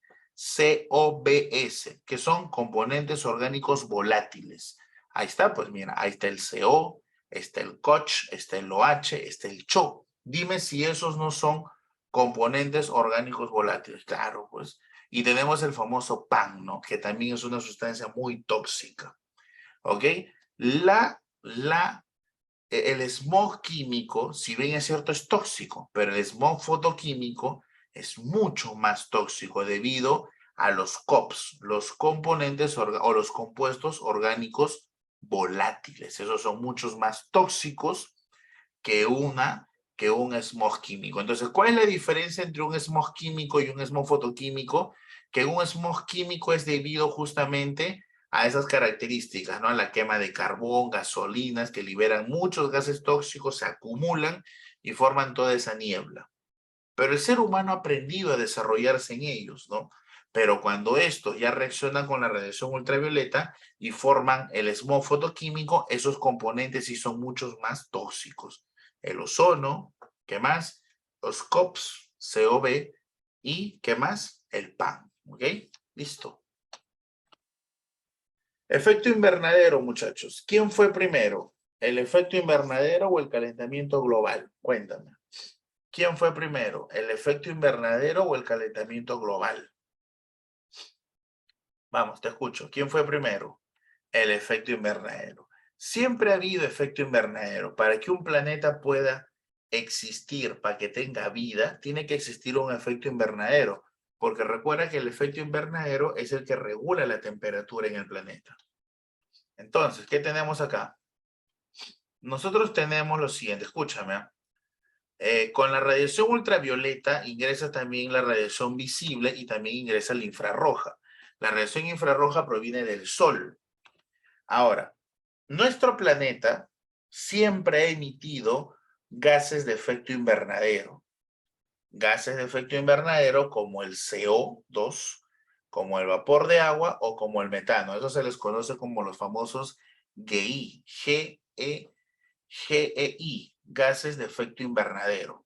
COBS, que son componentes orgánicos volátiles. Ahí está, pues mira, ahí está el CO, está el COCH, está el OH, está el CHO. Dime si esos no son componentes orgánicos volátiles. Claro, pues y tenemos el famoso PAN, ¿no? Que también es una sustancia muy tóxica, ¿ok? El smog químico, si bien es cierto, es tóxico, pero el smog fotoquímico es mucho más tóxico debido a los COPs, los componentes o los compuestos orgánicos volátiles. Esos son muchos más tóxicos que que un smog químico. Entonces, ¿cuál es la diferencia entre un smog químico y un smog fotoquímico? Que un smog químico es debido justamente a esas características, ¿no? A la quema de carbón, gasolinas que liberan muchos gases tóxicos, se acumulan y forman toda esa niebla. Pero el ser humano ha aprendido a desarrollarse en ellos, ¿no? Pero cuando estos ya reaccionan con la radiación ultravioleta y forman el smog fotoquímico, esos componentes sí son muchos más tóxicos. El ozono, ¿qué más? Los COPs, COB y ¿qué más? El PAN, ¿ok? Listo. Efecto invernadero, muchachos. ¿Quién fue primero? ¿El efecto invernadero o el calentamiento global? Cuéntame. ¿Quién fue primero? ¿El efecto invernadero o el calentamiento global? Vamos, te escucho. ¿Quién fue primero? El efecto invernadero. Siempre ha habido efecto invernadero. Para que un planeta pueda existir, para que tenga vida, tiene que existir un efecto invernadero. Porque recuerda que el efecto invernadero es el que regula la temperatura en el planeta. Entonces, ¿qué tenemos acá? Nosotros tenemos lo siguiente, escúchame. Con la radiación ultravioleta ingresa también la radiación visible y también ingresa la infrarroja. La radiación infrarroja proviene del Sol. Ahora, nuestro planeta siempre ha emitido gases de efecto invernadero. Gases de efecto invernadero como el CO2, como el vapor de agua o como el metano. Eso se les conoce como los famosos GEI, GEI, gases de efecto invernadero.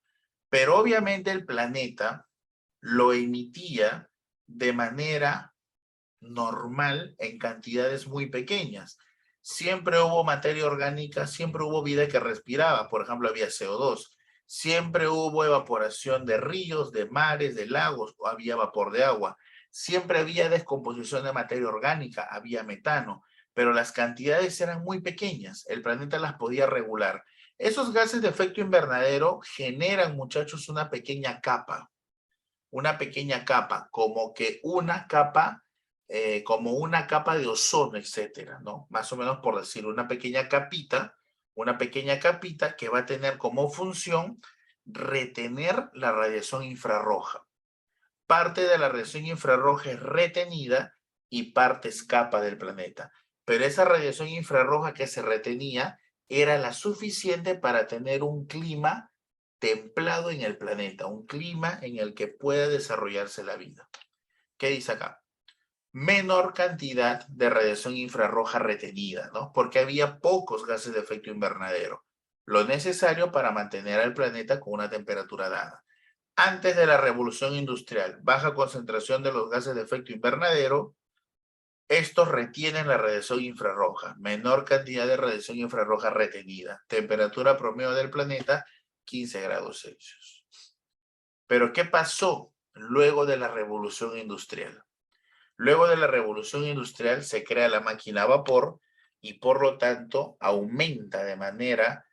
Pero obviamente el planeta lo emitía de manera normal en cantidades muy pequeñas. Siempre hubo materia orgánica, siempre hubo vida que respiraba. Por ejemplo, había CO2. Siempre hubo evaporación de ríos, de mares, de lagos, o había vapor de agua. Siempre había descomposición de materia orgánica, había metano, pero las cantidades eran muy pequeñas. El planeta las podía regular. Esos gases de efecto invernadero generan, muchachos, una pequeña capa, como una capa de ozono, etcétera, ¿no? Más o menos por decir, una pequeña capita que va a tener como función retener la radiación infrarroja. Parte de la radiación infrarroja es retenida y parte escapa del planeta. Pero esa radiación infrarroja que se retenía era la suficiente para tener un clima templado en el planeta, un clima en el que pueda desarrollarse la vida. ¿Qué dice acá? Menor cantidad de radiación infrarroja retenida, ¿no? Porque había pocos gases de efecto invernadero, lo necesario para mantener al planeta con una temperatura dada. Antes de la revolución industrial, baja concentración de los gases de efecto invernadero, estos retienen la radiación infrarroja, menor cantidad de radiación infrarroja retenida, temperatura promedio del planeta 15 grados Celsius. Pero ¿qué pasó luego de la revolución industrial? Luego de la revolución industrial se crea la máquina a vapor y por lo tanto aumenta de manera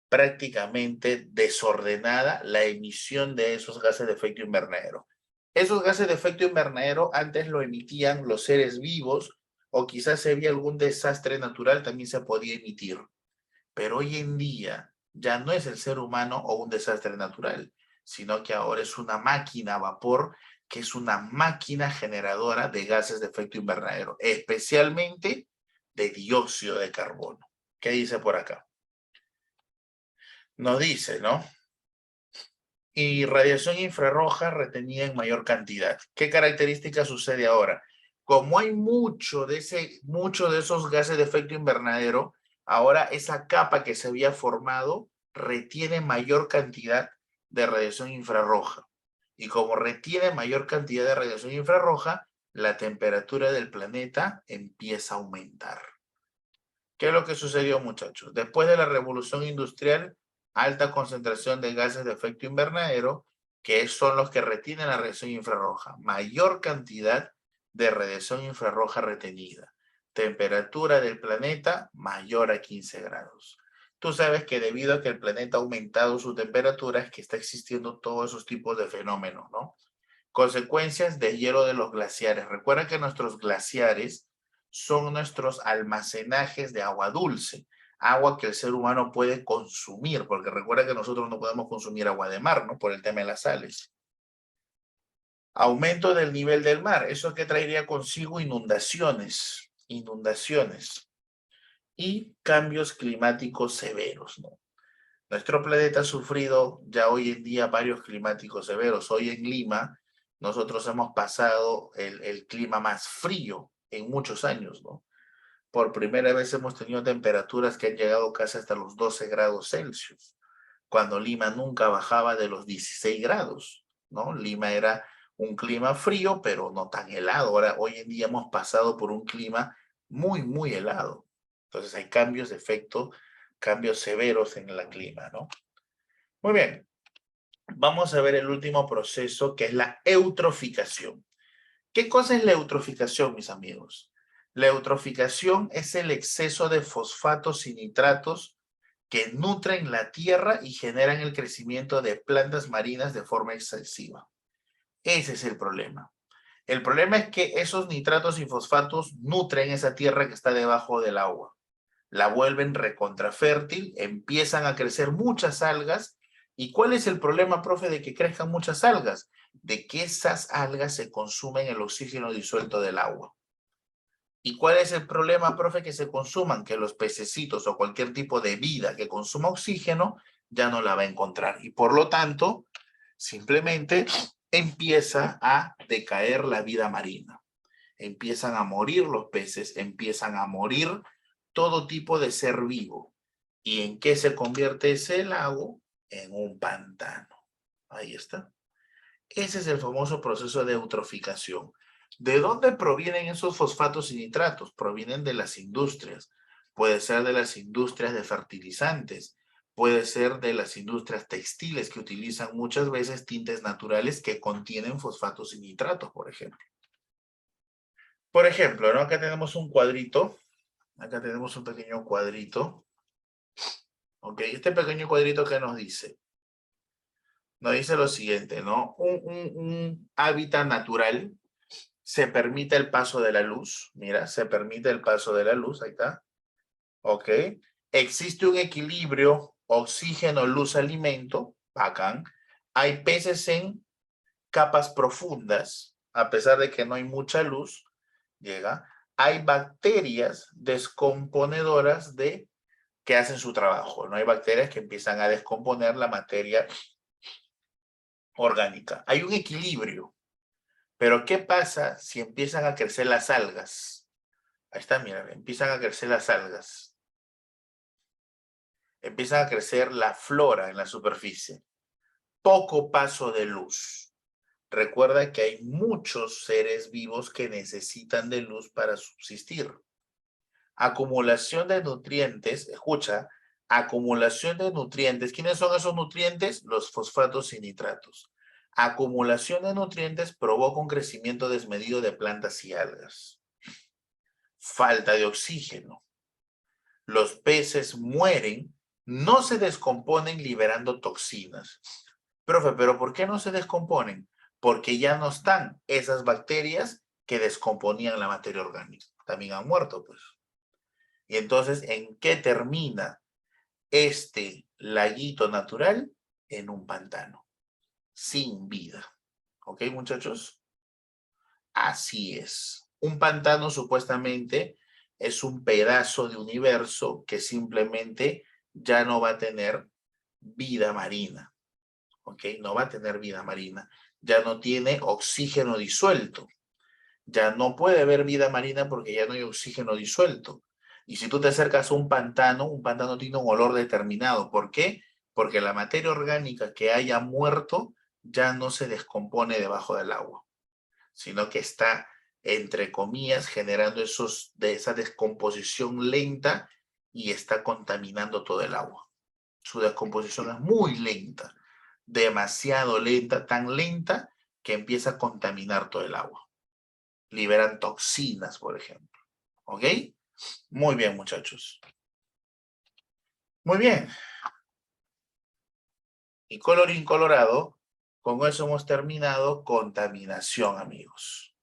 prácticamente desordenada la emisión de esos gases de efecto invernadero. Esos gases de efecto invernadero antes lo emitían los seres vivos o quizás si había algún desastre natural también se podía emitir. Pero hoy en día ya no es el ser humano o un desastre natural, sino que ahora es una máquina a vapor que es una máquina generadora de gases de efecto invernadero, especialmente de dióxido de carbono. ¿Qué dice por acá? Nos dice, ¿no? Y radiación infrarroja retenida en mayor cantidad. ¿Qué característica sucede ahora? Como hay mucho de esos gases de efecto invernadero, ahora esa capa que se había formado retiene mayor cantidad de radiación infrarroja. Y como retiene mayor cantidad de radiación infrarroja, la temperatura del planeta empieza a aumentar. ¿Qué es lo que sucedió, muchachos? Después de la revolución industrial, alta concentración de gases de efecto invernadero, que son los que retienen la radiación infrarroja. Mayor cantidad de radiación infrarroja retenida. Temperatura del planeta mayor a 15 grados. Tú sabes que debido a que el planeta ha aumentado su temperatura, es que está existiendo todos esos tipos de fenómenos, ¿no? Consecuencias del hielo de los glaciares. Recuerda que nuestros glaciares son nuestros almacenajes de agua dulce, agua que el ser humano puede consumir, porque recuerda que nosotros no podemos consumir agua de mar, ¿no? Por el tema de las sales. Aumento del nivel del mar, eso que traería consigo inundaciones y cambios climáticos severos, ¿no? Nuestro planeta ha sufrido ya hoy en día varios climáticos severos. Hoy en Lima, nosotros hemos pasado el clima más frío en muchos años, ¿no? Por primera vez hemos tenido temperaturas que han llegado casi hasta los 12 grados Celsius, cuando Lima nunca bajaba de los 16 grados, ¿no? Lima era un clima frío, pero no tan helado. Ahora, hoy en día hemos pasado por un clima muy, muy helado. Entonces hay cambios de efecto, cambios severos en el clima, ¿no? Muy bien. Vamos a ver el último proceso, que es la eutroficación. ¿Qué cosa es la eutroficación, mis amigos? La eutroficación es el exceso de fosfatos y nitratos que nutren la tierra y generan el crecimiento de plantas marinas de forma excesiva. Ese es el problema. El problema es que esos nitratos y fosfatos nutren esa tierra que está debajo del agua. La vuelven recontrafértil, empiezan a crecer muchas algas. ¿Y cuál es el problema, profe, de que crezcan muchas algas? De que esas algas se consumen el oxígeno disuelto del agua. ¿Y cuál es el problema, profe, que se consuman? Que los pececitos o cualquier tipo de vida que consuma oxígeno ya no la va a encontrar. Y por lo tanto, simplemente empieza a decaer la vida marina. Empiezan a morir los peces, empiezan a morir todo tipo de ser vivo. ¿Y en qué se convierte ese lago? En un pantano. Ahí está. Ese es el famoso proceso de eutroficación. ¿De dónde provienen esos fosfatos y nitratos? Provienen de las industrias. Puede ser de las industrias de fertilizantes, puede ser de las industrias textiles que utilizan muchas veces tintes naturales que contienen fosfatos y nitratos, por ejemplo. Por ejemplo, ¿no? Acá tenemos un cuadrito, acá tenemos un pequeño cuadrito. ¿Ok? Este pequeño cuadrito que nos dice lo siguiente, ¿no? Un hábitat natural, se permite el paso de la luz, mira, se permite el paso de la luz, ahí está, ¿ok? Existe un equilibrio oxígeno, luz, alimento, bacán. Hay peces en capas profundas, a pesar de que no hay mucha luz, llega. Hay bacterias descomponedoras que hacen su trabajo, ¿no? Hay bacterias que empiezan a descomponer la materia orgánica. Hay un equilibrio, pero ¿qué pasa si empiezan a crecer las algas? Ahí está, mira, empiezan a crecer las algas. Empiezan a crecer la flora en la superficie. Poco paso de luz. Recuerda que hay muchos seres vivos que necesitan de luz para subsistir. Acumulación de nutrientes, escucha, acumulación de nutrientes. ¿Quiénes son esos nutrientes? Los fosfatos y nitratos. Acumulación de nutrientes provoca un crecimiento desmedido de plantas y algas. Falta de oxígeno. Los peces mueren, no se descomponen liberando toxinas. Profe, ¿pero por qué no se descomponen? Porque ya no están esas bacterias que descomponían la materia orgánica. También han muerto, pues. Y entonces, ¿en qué termina este laguito natural? En un pantano, sin vida. ¿Ok, muchachos? Así es. Un pantano supuestamente es un pedazo de universo que simplemente ya no va a tener vida marina. ¿Ok? No va a tener vida marina. Ya no tiene oxígeno disuelto. Ya no puede haber vida marina porque ya no hay oxígeno disuelto. Y si tú te acercas a un pantano tiene un olor determinado. ¿Por qué? Porque la materia orgánica que haya muerto ya no se descompone debajo del agua, sino que está, entre comillas, generando esa descomposición lenta y está contaminando todo el agua. Su descomposición es muy lenta, demasiado lenta, tan lenta que empieza a contaminar todo el agua. Liberan toxinas, por ejemplo. ¿Ok? Muy bien, muchachos. Muy bien. Y colorín colorado, con eso hemos terminado contaminación, amigos.